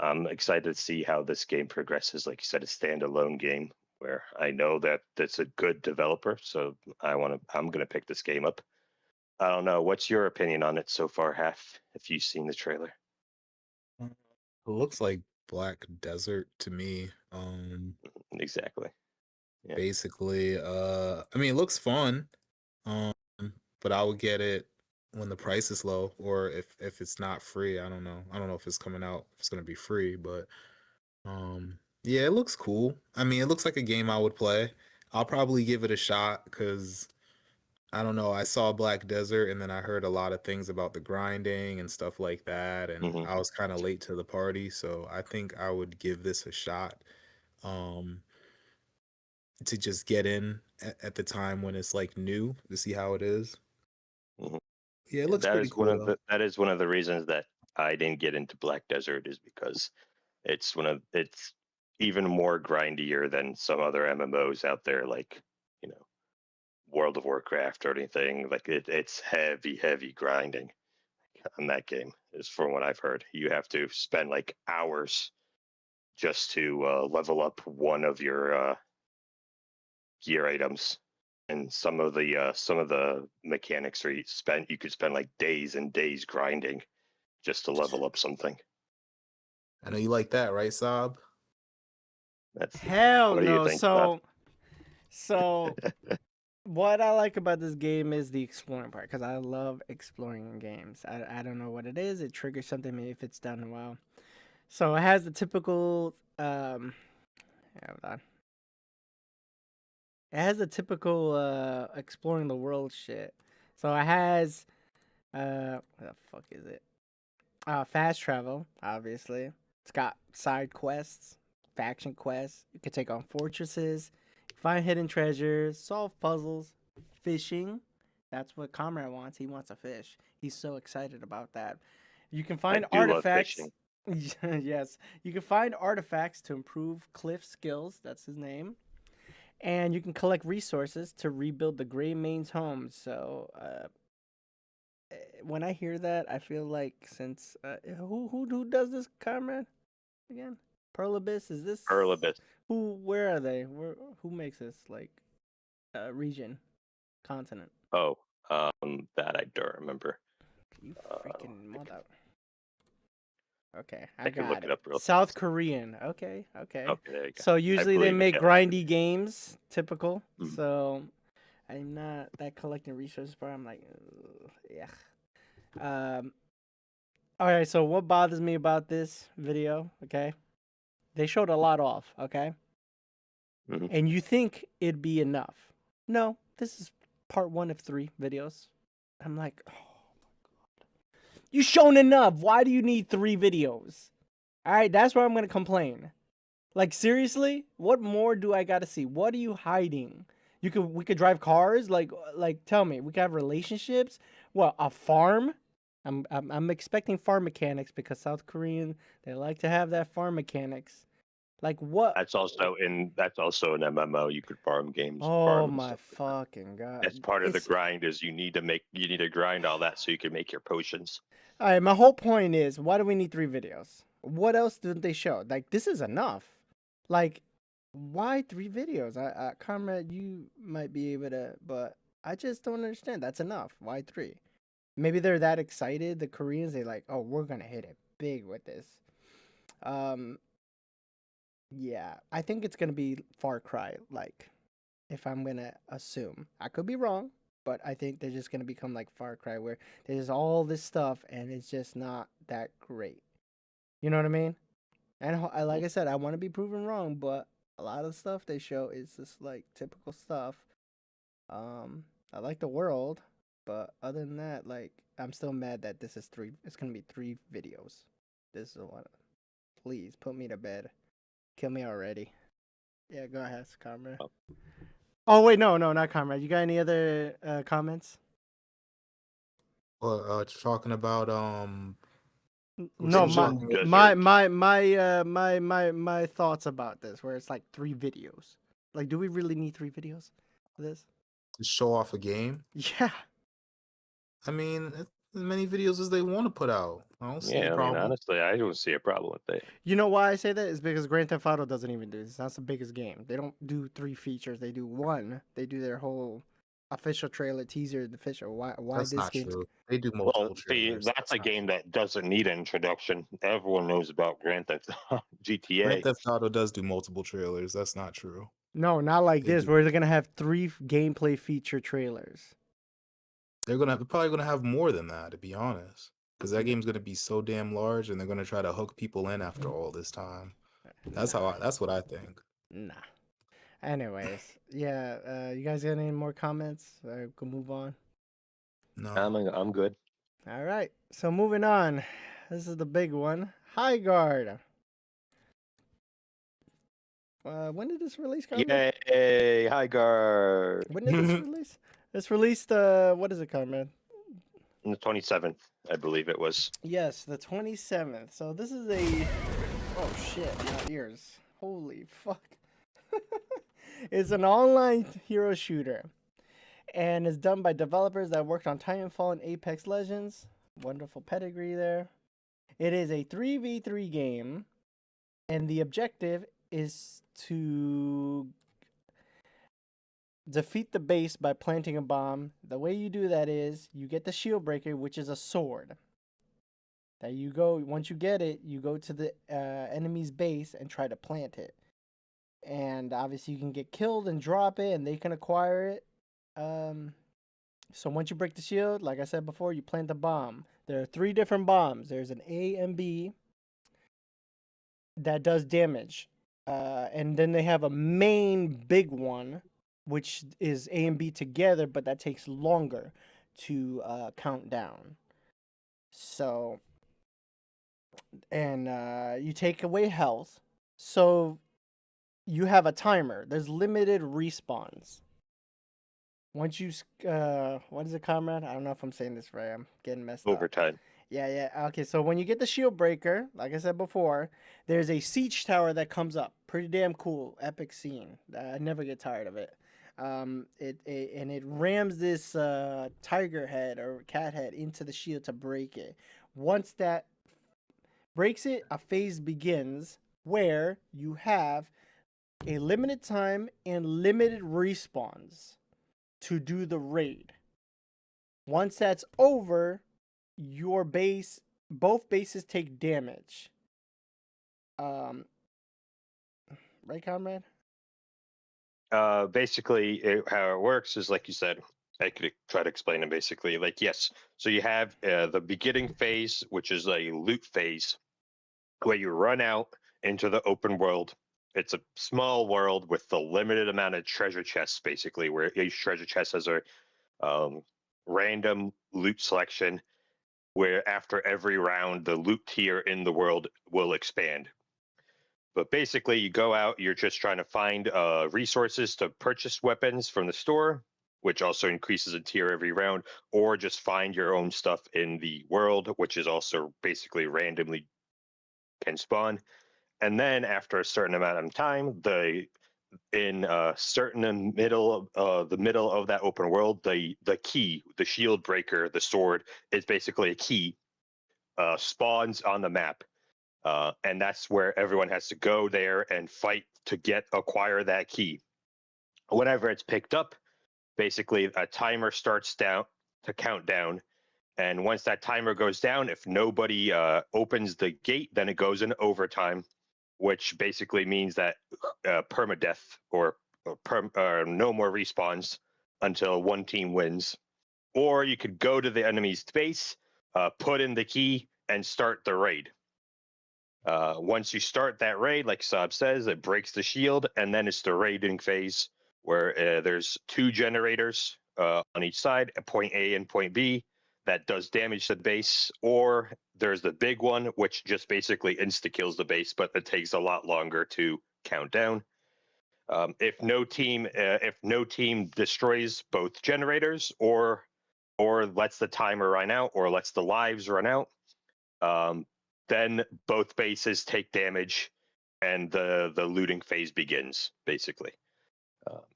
I'm excited to see how this game progresses. Like you said, a standalone game where I know that that's a good developer. So I'm gonna pick this game up. I don't know. What's your opinion on it so far, Half? If you've seen the trailer, It looks like Black Desert to me. exactly. Yeah. Basically, I mean, it looks fun. Um, but I would get it when the price is low, or if it's not free. I don't know. I don't know if it's coming out. If it's gonna be free, but yeah, it looks cool. I mean, it looks like a game I would play. I'll probably give it a shot because I don't know. I saw Black Desert and then I heard a lot of things about the grinding and stuff like that, and Hmm. I was kind of late to the party, so I think I would give this a shot. Um, to just get in at the time when it's like new to see how it is. Hmm. Yeah, it Yeah, looks pretty cool though. that is one of the reasons that I didn't get into Black Desert is because it's even more grindier than some other MMOs out there, like you know World of Warcraft or anything. Like it's heavy grinding on that game. Is from what I've heard. You have to spend like hours just to level up one of your gear items. And some of the mechanics are you could spend like days and days grinding just to level up something. I know you like that, right, Saab? That's Hell what do you no. think, Bob? So what I like about this game is the exploring part because I love exploring in games. I don't know what it is. It triggers something maybe if it's done well. So it has the typical hold on. It has the typical exploring the world shit. So it has what the fuck is it? Fast travel, obviously. It's got side quests, faction quests. You can take on fortresses, find hidden treasures, solve puzzles, fishing. That's what Comrade wants. He wants a fish. He's so excited about that. You can I find do love artifacts. fishing. Yes, you can find artifacts to improve Cliff's skills. That's his name. And you can collect resources to rebuild the Gray Main's home. So, when I hear that, I feel like since who does this, Comrade? Again, Pearl Abyss. Is this Pearl Abyss. who? Where are they? Who makes this like region, continent? Oh, that I don't remember. You freaking I mother. Okay, I I could got look it it. up real South fast. Korean. Okay, okay. Okay, there you go. So I usually they believe it. make Yeah. grindy games, typical. Mhm. So I'm not that collecting resources part. I'm like, yeah. Um. All right, so what bothers me about this video, okay? They showed a lot off, okay? Mhm. And you think it'd be enough. No, this is part 1 of 3 videos. I'm like, oh my god. You've shown enough. Why do you need 3 videos? All right, that's where I'm going to complain. Like, seriously? What more do I got to see? What are you hiding? We could drive cars? Like tell me. We could have relationships? What, a farm? I'm expecting farm mechanics because South Korean, they like to have that farm mechanics. Like what? That's also an MMO. You could farm games, Oh farm and my stuff like that. fucking god. That's part of the grind. Is you need to grind all that so you can make your potions. All right, my whole point is, why do we need 3 videos? What else didn't they show? Like, this is enough. Like, why 3 videos? Comrade, you might be able to, but I just don't understand. That's enough. Why 3? Maybe they're that excited. The Koreans, they like, oh, we're gonna hit it big with this. Yeah, I think it's gonna be Far Cry. Like, if I'm gonna assume, I could be wrong, but I think they're just gonna become like Far Cry, where there's all this stuff and it's just not that great. You know what I mean? And like I said, I want to be proven wrong, but a lot of the stuff they show is just like typical stuff. I like the world, but other than that, like I'm still mad that this is 3. It's gonna be 3 videos. This is one. Please put me to bed. Kill me already. Yeah, go ahead, Comrade. Oh. Oh wait, no, not Comrade. You got any other comments? Well, talking about No, Crimson my thoughts about this, where it's like 3 videos. Like, do we really need 3 videos for this? to show off a game. Yeah. I mean, as many videos as they want to put out. I don't see a Yeah, I mean, problem. honestly, I don't see a problem with that. You know why I say that? Is because Grand Theft Auto doesn't even do this. That's the biggest game. They don't do 3 features. They do 1. They do their whole official trailer, teaser, the official. Why That's this not game? true. They do Well, multiple see, trailers. that's a not game true. that doesn't need an introduction. Everyone knows about Grand Theft Grand GTA. Theft Auto does do multiple trailers. That's not true. No, not like They this, do. where they're gonna have 3 gameplay feature trailers. They're probably gonna have more than that, to be honest, because that game's gonna be so damn large, and they're gonna try to hook people in after all this time. That's what I think. Nah. Anyways, yeah. You guys got any more comments? We can move on. No, I'm good. All right. So moving on. This is the big one. High Guard. When did this release, Comrade? Yay! High guard. When did this release? This released. What is it, Comrade? On the 27th, I believe it was. Yes, the 27th. So this is a. Oh shit! My ears. Holy fuck! It's an online hero shooter, and it's done by developers that worked on Titanfall and Apex Legends. Wonderful pedigree there. It is a 3v3 game, and the objective is to defeat the base by planting a bomb. The way you do that is you get the shield breaker, which is a sword. That you go, once you get it, you go to the enemy's base and try to plant it. And obviously you can get killed and drop it, and they can acquire it. So once you break the shield, like I said before, you plant the bomb. There are 3 different bombs. There's an A and B that does damage. And then they have a main big one, which is A and B together, but that takes longer to count down. So, and you take away health. So you have a timer. There's limited respawns. Once you, what is it, Comrade? I don't know if I'm saying this right. I'm getting messed up. Overtime. Yeah. Okay, so when you get the shield breaker, like I said before, there's a siege tower that comes up. Pretty damn cool, epic scene. I never get tired of it. It rams this tiger head or cat head into the shield to break it. Once that breaks it, a phase begins where you have a limited time and limited respawns to do the raid. Once that's over, both bases take damage. Right, Comrade? Basically, how it works is like you said. I could try to explain it basically. Like, yes, so you have the beginning phase, which is a loot phase, where you run out into the open world. It's a small world with a limited amount of treasure chests, basically, where each treasure chest has a um, random loot selection. Where after every round, the loot tier in the world will expand. But basically, you go out, you're just trying to find resources to purchase weapons from the store, which also increases in tier every round, or just find your own stuff in the world, which is also basically randomly can spawn. And then after a certain amount of time, in certain middle of the middle of that open world, the key, the shield breaker, the sword is basically a key spawns on the map. And that's where everyone has to go there and fight to acquire that key. Whenever it's picked up, basically a timer starts down to count down. And once that timer goes down, if nobody opens the gate, then it goes in overtime, which basically means that permadeath or no more respawns until one team wins. Or you could go to the enemy's base, put in the key, and start the raid. Once you start that raid, like Saab says, it breaks the shield, and then it's the raiding phase where there's two generators on each side, at point A and point B, that does damage to the base, or there's the big one, which just basically insta kills the base, but it takes a lot longer to count down. If no team destroys both generators, or lets the timer run out, or lets the lives run out, um, then both bases take damage, and the looting phase begins. Basically,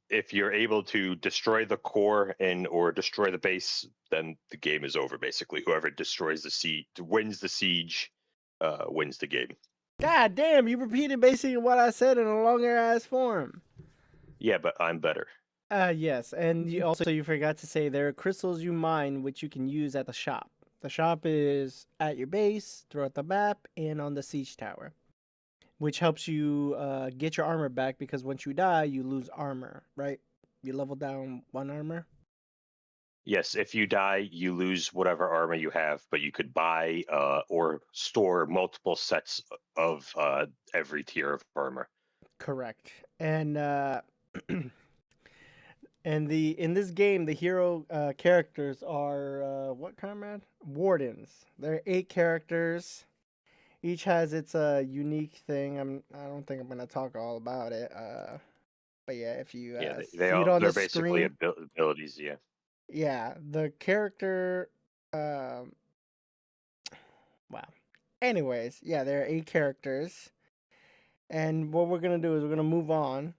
if you're able to destroy the core or destroy the base, then the game is over. Basically, whoever destroys the siege wins the siege, wins the game. God damn, you repeated basically what I said in a longer ass form. Yeah, but I'm better. Yes, and you forgot to say there are crystals you mine which you can use at the shop. The shop is at your base, throughout the map, and on the siege tower, which helps you get your armor back because once you die, you lose armor, right? You level down one armor. Yes, if you die, you lose whatever armor you have, but you could buy or store multiple sets of every tier of armor. Correct. And in this game, the hero characters are what, comrade? Wardens. There are 8 characters. Each has its unique thing. I don't think I'm gonna talk all about it. But yeah, if you Yeah, see it on the they're basically screen, abilities. Yeah. yeah, the character. Um, wow. Anyways, yeah, there are 8 characters, and what we're gonna do is we're gonna move on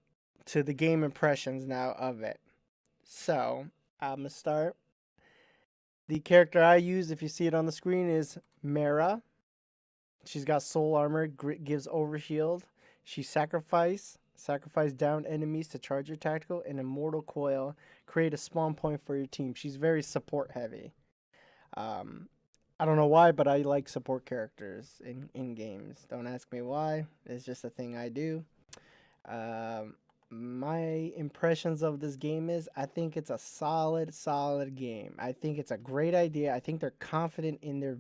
to the game impressions now of it. So I'm gonna start. The character I use, if you see it on the screen, is Mara. She's got soul armor, gives overshield. She sacrifice down enemies to charge your tactical, and immortal coil, create a spawn point for your team. She's very support heavy. Um, I don't know why, but I like support characters in games. Don't ask me why. It's just a thing I do. Um, my impressions of this game is I think it's a solid game. I think it's a great idea. I think they're confident in their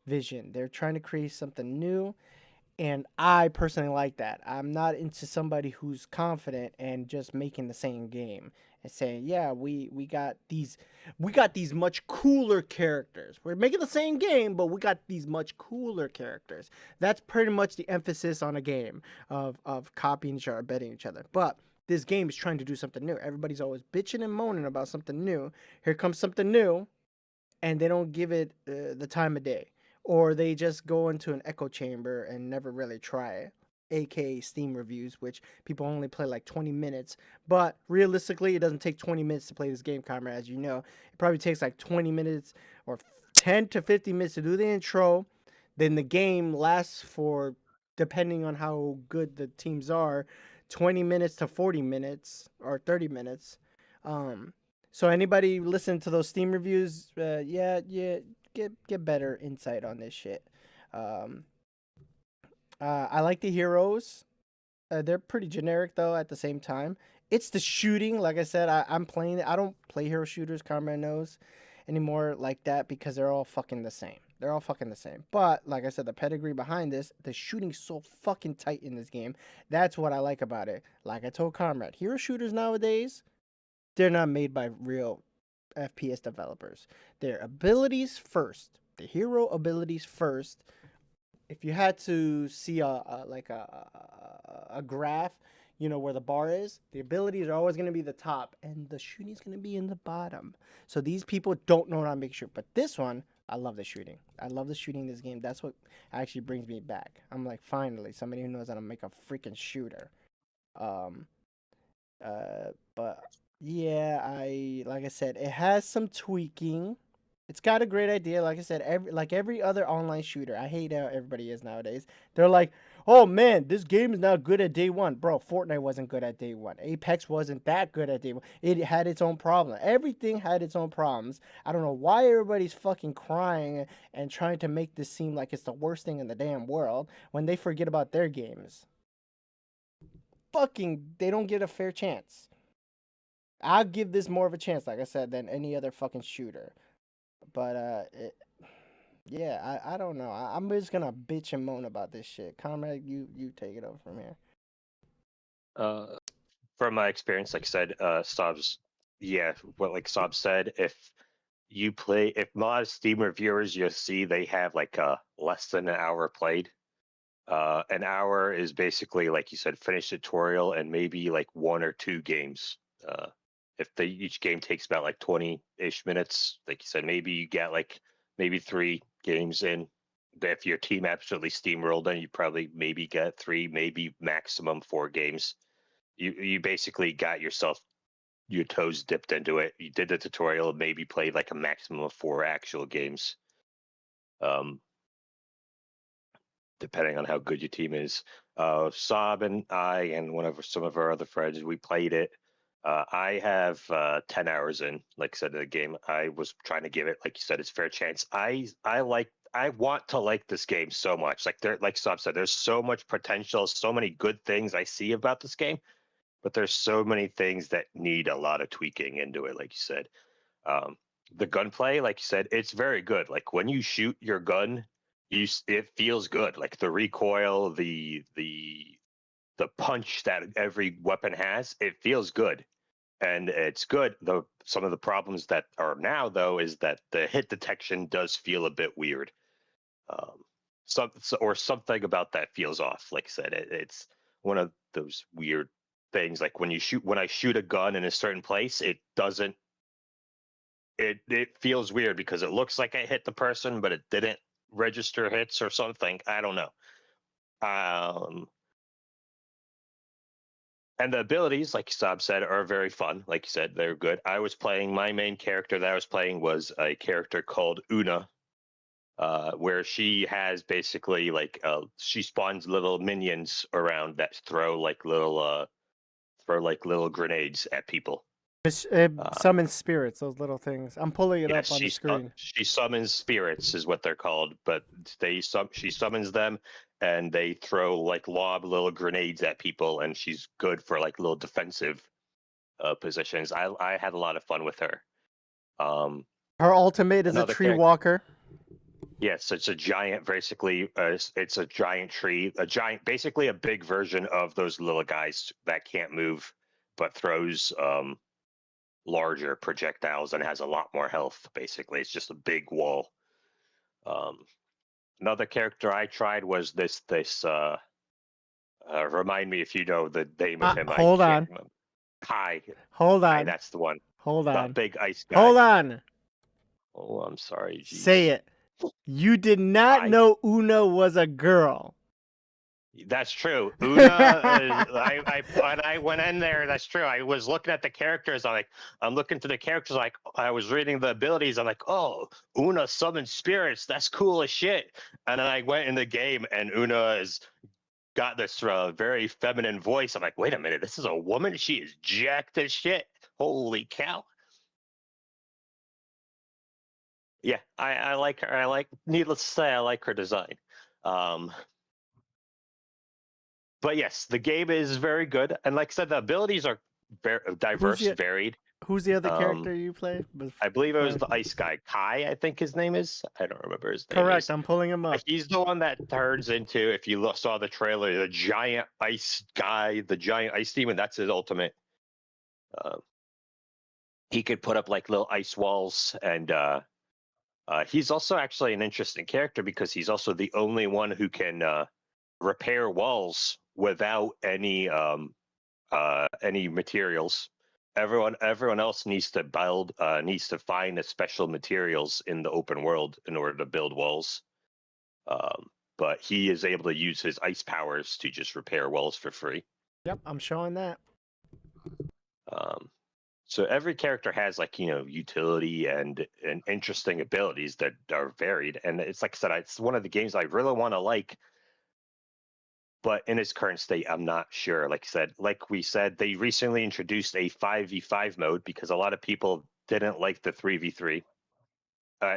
vision. They're trying to create something new, and I personally like that. I'm not into somebody who's confident and just making the same game and saying, "Yeah, we got these much cooler characters. We're making the same game, but we got these much cooler characters." That's pretty much the emphasis on a game of copying each other, betting each other. But this game is trying to do something new. Everybody's always bitching and moaning about something new. Here comes something new, and they don't give it the time of day, or they just go into an echo chamber and never really try it, aka Steam reviews, which people only play like 20 minutes. But realistically, it doesn't take 20 minutes to play this game, Comrade. As you know, it probably takes like 20 minutes or 10 to 50 minutes to do the intro. Then the game lasts for, depending on how good the teams are, 20 minutes to 40 minutes or 30 minutes. um so anybody listen to those Steam reviews, yeah, get better insight on this shit. Um, I like the heroes. They're pretty generic though. At the same time, it's the shooting. Like I said, I'm playing it. I don't play hero shooters, Comrade knows, anymore like that because they're all fucking the same. They're all fucking the same. But like I said, the pedigree behind this, the shooting's so fucking tight in this game. That's what I like about it. Like I told Comrade, hero shooters nowadays, they're not made by real FPS developers. Their abilities first. The hero abilities first. If you had to see a graph, where the bar is, the abilities are always going to be the top, and the shooting is going to be in the bottom. So these people don't know how to make sure. But this one, I love the shooting. I love the shooting in this game. That's what actually brings me back. I'm like, finally, somebody who knows how to make a freaking shooter. Um, but yeah, like I said, it has some tweaking. It's got a great idea. Like I said, every other online shooter, I hate how everybody is nowadays. They're like, "Oh man, this game is not good at day one, bro." Fortnite wasn't good at day one. Apex wasn't that good at day one. It had its own problem. Everything had its own problems. I don't know why everybody's fucking crying and trying to make this seem like it's the worst thing in the damn world when they forget about their games. Fucking, they don't get a fair chance. I'll give this more of a chance, like I said, than any other fucking shooter. But yeah, I don't know. I'm just gonna bitch and moan about this shit. Comrade, you take it over from here. From my experience, like I said, Sobs, yeah, what like Sob said, if most Steam reviewers, you'll see they have like less than an hour played. An hour is basically, like you said, finish tutorial and maybe like 1 or 2 games. If each game takes about like 20-ish minutes, like you said, maybe you get like maybe 3 games in. If your team absolutely steamrolled, then you probably maybe get 3, maybe maximum 4 games. You basically got your toes dipped into it. You did the tutorial, maybe played like a maximum of 4 actual games. Depending on how good your team is. Saab and I and some of our other friends, we played it. I have 10 hours in, like I said, in the game. I was trying to give it, like you said, it's fair chance. I want to like this game so much. Like Saab said, there's so much potential, so many good things I see about this game, but there's so many things that need a lot of tweaking into it, like you said. Um, the gunplay, like you said, it's very good. Like when you shoot your gun, it feels good. Like the recoil, the punch that every weapon has, it feels good, and it's good. Some of the problems that are now though is that the hit detection does feel a bit weird. Um, or something about that feels off. Like I said, it's one of those weird things. Like when I shoot a gun in a certain place, it doesn't it feels weird because it looks like I hit the person, but it didn't register hits or something. I don't know. And the abilities, like Saab said, are very fun. Like you said, they're good. My main character that I was playing was a character called Una, where she has basically she spawns little minions around that throw like little grenades at people. It summons spirits, those little things. I'm pulling it Yes, up on the screen. she summons spirits, is what they're called, but she summons them, and they throw lob little grenades at people, and she's good for little defensive positions. I had a lot of fun with her. Her ultimate is a Another tree character. walker. Yes, it's a giant, basically. It's a giant tree, basically a big version of those little guys that can't move, but throws larger projectiles and has a lot more health. Basically, it's just a big wall. Another character I tried was this. Remind me if you know the name of him. I Hold can't on. remember. Hi, Hold on. that's the one. Hold The on. big ice guy. Hold on. Oh, I'm sorry. Say Jeez. it. You did not Hi. know Una was a girl. That's true. Una, I went in there. That's true. I was looking at the characters. I'm looking through the characters. I was reading the abilities. I'm like, oh, Una summons spirits. That's cool as shit. And then I went in the game, and Una has got this very feminine voice. I'm like, wait a minute, this is a woman. She is jacked as shit. Holy cow. Yeah, I like her. Needless to say, I like her design. But yes, the game is very good, and like I said, the abilities are diverse, the- varied. Who's the other Um, character you play? I believe it was Before the ice guy, Kai. I think his name is. I don't remember his name Correct. is. I'm pulling him up. He's the one that turns into, if you saw the trailer, the giant ice guy, the giant ice demon. That's his ultimate. He could put up like little ice walls, and he's also actually an interesting character because he's also the only one who can repair walls without any materials. Everyone else needs to find the special materials in the open world in order to build walls. But he is able to use his ice powers to just repair walls for free. Yep, I'm showing that. Um, so every character has utility and interesting abilities that are varied, and it's like I said, it's one of the games I really want to like. But in its current state, I'm not sure. Like we said, they recently introduced a 5v5 mode because a lot of people didn't like the 3v3.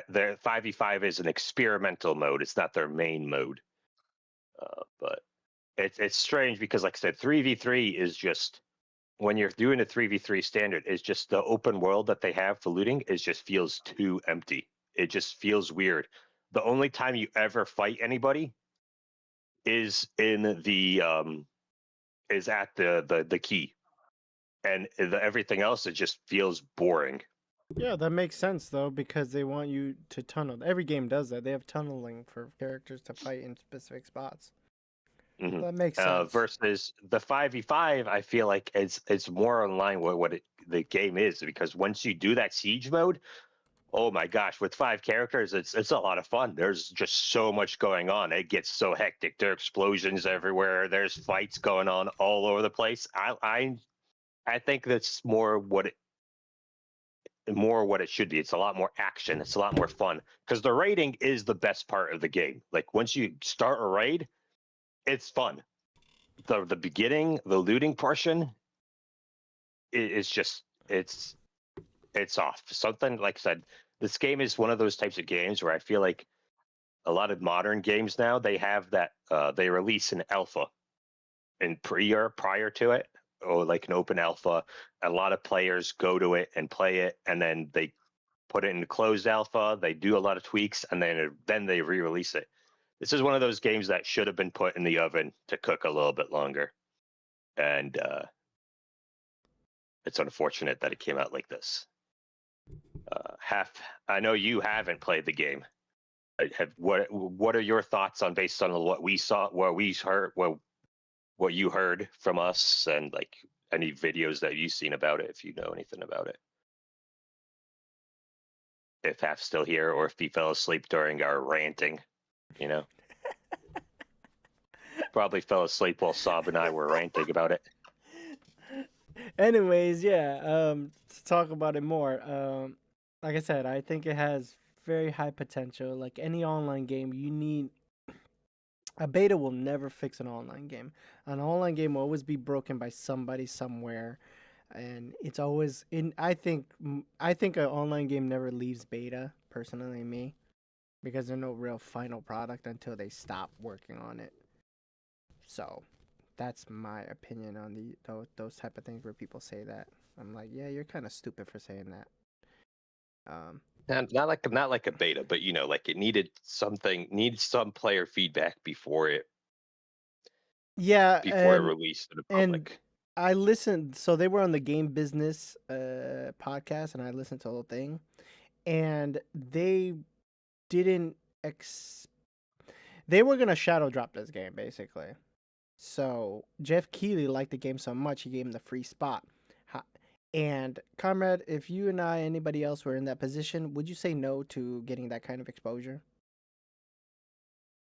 Their 5v5 is an experimental mode; it's not their main mode. But it's strange because, like I said, 3v3 is just when you're doing a 3v3 standard, is just the open world that they have for looting just feels too empty. It just feels weird. The only time you ever fight anybody is in the is at the key, and everything else it just feels boring. Yeah, that makes sense though because they want you to tunnel. Every game does that. They have tunneling for characters to fight in specific spots. Hmm. That makes sense. Versus the 5v5, I feel like it's more in line with what the game is, because once you do that siege mode, oh my gosh, with 5 characters, it's a lot of fun. There's just so much going on. It gets so hectic. There are explosions everywhere. There's fights going on all over the place. I think that's more what it should be. It's a lot more action. It's a lot more fun because the raiding is the best part of the game. Like once you start a raid, it's fun. The beginning, the looting portion, is just it's off. Something like I said, this game is one of those types of games where I feel like a lot of modern games now they have that they release an alpha and prior to it, or like an open alpha. A lot of players go to it and play it, and then they put it in closed alpha. They do a lot of tweaks, and then they re-release it. This is one of those games that should have been put in the oven to cook a little bit longer, and it's unfortunate that it came out like this. I know you haven't played the game. What are your thoughts on, based on what we saw, what we heard, what you heard from us, and like any videos that you've seen about it, if you know anything about it? If Half's still here, or if he fell asleep during our ranting, you know, probably fell asleep while Saab and I were ranting about it. Anyways, yeah. To talk about it more. Like I said, I think it has very high potential. Like any online game, you need a beta will never fix an online game. An online game will always be broken by somebody somewhere, and it's always in. I think an online game never leaves beta. Personally, me, because there's no real final product until they stop working on it. So, that's my opinion on those type of things where people say that. I'm like, yeah, you're kind of stupid for saying that. Um, And not like a beta, but like it needed some player feedback yeah, before it released to the and public. I listened. So they were on the Game Business podcast, and I listened to the whole thing, and they didn't. They were gonna shadow drop this game basically. So Jeff Keighley liked the game so much he gave him the free spot. And Comrade, if you and I, anybody else, were in that position, would you say no to getting that kind of exposure?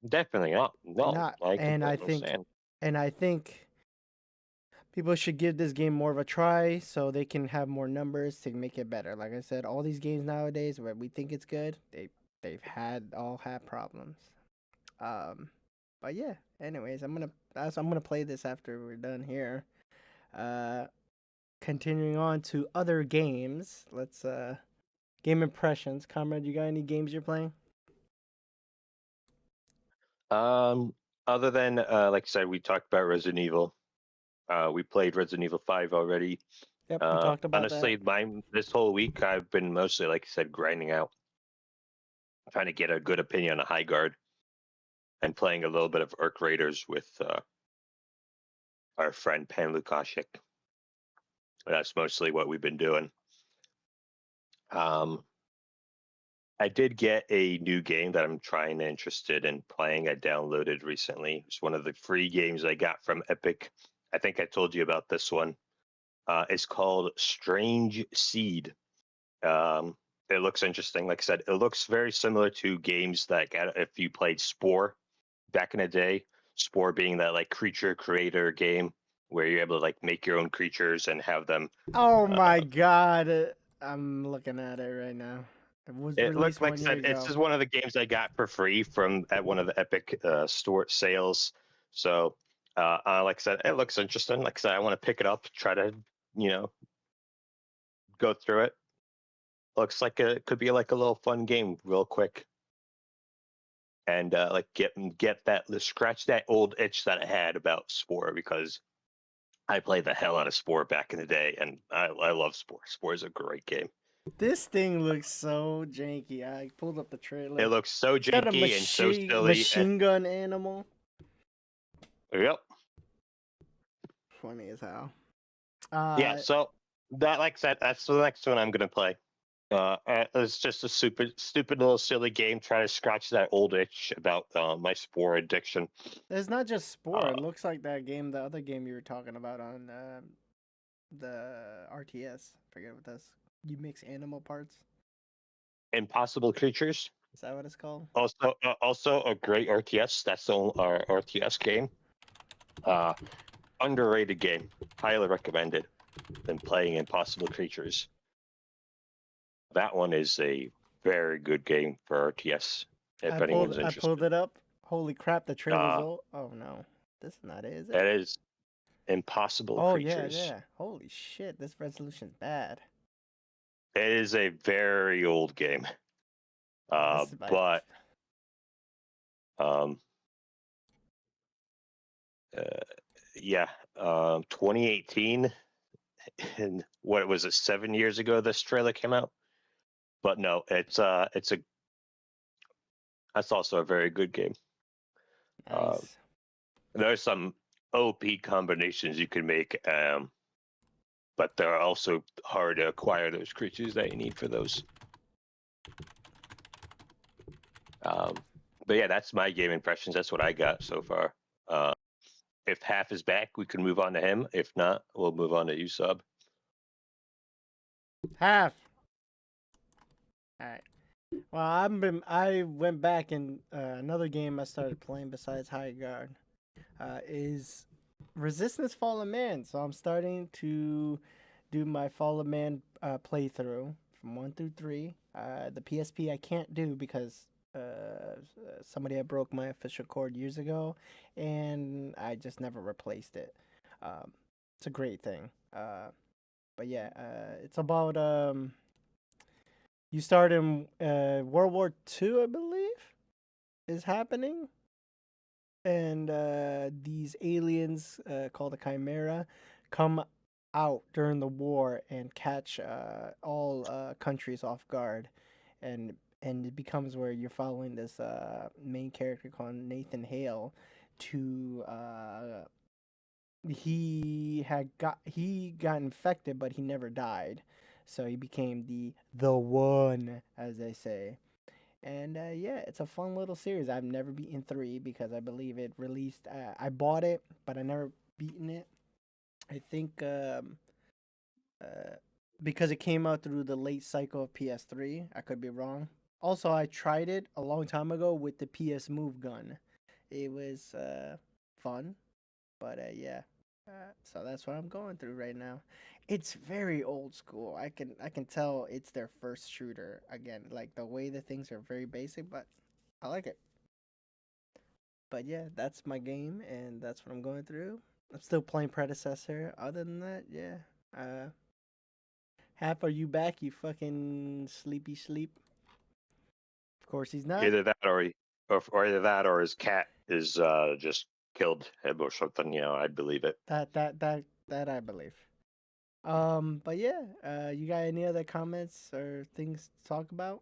Definitely not. No, Not. I completely understand. And I think people should give this game more of a try so they can have more numbers to make it better. Like I said, all these games nowadays where we think it's good, they've all had problems. Um, but yeah. Anyways, I'm gonna play this after we're done here. Uh, Continuing on to other games. Let's game impressions. Comrade, you got any games you're playing? Um, Other than like I said, we talked about Resident Evil. We played Resident Evil 5 already. Yep, we talked about Honestly, that. this whole week I've been mostly, like I said, grinding out, trying to get a good opinion on High Guard, and playing a little bit of Orc Raiders with our friend Pan Lukashik. That's mostly what we've been doing. I did get a new game that I'm interested in playing. I downloaded recently. It's one of the free games I got from Epic. I think I told you about this one. It's called Strange Seed. It looks interesting. Like I said, it looks very similar to games that if you played Spore back in the day. Spore being that like creature creator game where you're able to like make your own creatures and have them. Oh my god, I'm looking at it right now. It was It looked released like I 1 year said, it's ago. just one of the games I got for free from at one of the Epic store sales. So, like I said, it looks interesting. Like I said, I want to pick it up, try to, you know, go through it. Looks like it could be like a little fun game, real quick, and like get that scratch that old itch that I had about Spore, because I played the hell out of Spore back in the day, and I love Spore. Spore is a great game. This thing looks so janky. I pulled up the It trailer. looks so It's got a janky and so silly. machine gun animal. Yep. Funny as hell. Yeah. So that, like I said, that's the next one I'm gonna play. It's just a stupid little silly game trying to scratch that old itch about my Spore addiction. It's not just Spore. Uh, It looks like that game, the other game you were talking about on the RTS. Forget what that's. You mix animal parts. Impossible Creatures, Is that what it's called? also a great RTS. That's our RTS game. Underrated game. Highly recommended. Than playing Impossible Creatures. That one is a very good game for RTS. If anyone's I pulled interested, it up. Holy crap! The trailer's old. Oh no, this is not it, is it? that is Impossible Oh yeah, Creatures. yeah. Holy shit! This resolution's bad. It is a very old game. This is my. But um, uh, yeah, 2018, and what was it? 7 years ago, this trailer came out. But no, that's also a very good game. Nice. There's some OP combinations you can make, but they're also hard to acquire those creatures that you need for those. But yeah, that's my game impressions. That's what I got so far. If Half is back, we can move on to him. If not, we'll move on to you, Sub. Half. All right. Well, I went back and another game I started playing besides High Guard is Resistance Fallen Man. So I'm starting to do my Fallen Man playthrough from 1 through 3. The PSP I can't do because somebody had broke my official cord years ago, and I just never replaced it. It's a great thing. But yeah, it's about you start in World War II, I believe, is happening, and these aliens called the Chimera come out during the war and catch all countries off guard, and it becomes where you're following this main character called Nathan Hale to he got infected, but he never died, so he became the one, as they say. And yeah, it's a fun little series. I've never beaten 3 because I believe it released. I bought it, but I never beaten it. I think uh, because it came out through the late cycle of PS3. I could be wrong. Also, I tried it a long time ago with the PS Move gun. It was fun, but yeah. So that's what I'm going through right now. It's very old school. I can tell it's their first shooter. Again, like the way the things are very basic, but I like it. But yeah, that's my game, and that's what I'm going through. I'm still playing Predecessor. Other than that, yeah. Hap, are you back? You fucking sleepy sleep. Of course he's not. Either that, or either that, or his cat is just killed him or something. I believe it. That I believe. But yeah, you got any other comments or things to talk about?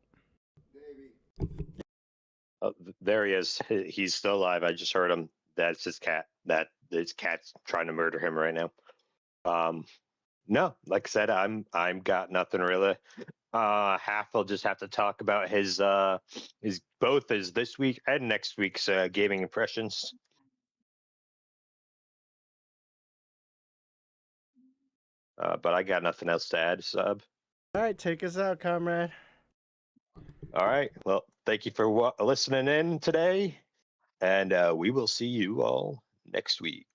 Oh, there he is. He's still alive. I just heard him. That's his cat. That his cat's trying to murder him right now. No, like I said, I'm got nothing really. Half will just have to talk about his both his this week and next week's gaming impressions. But I got nothing else to add, Sub. All right, take us out, comrade. All right. Well, thank you for listening in today, and we will see you all next week.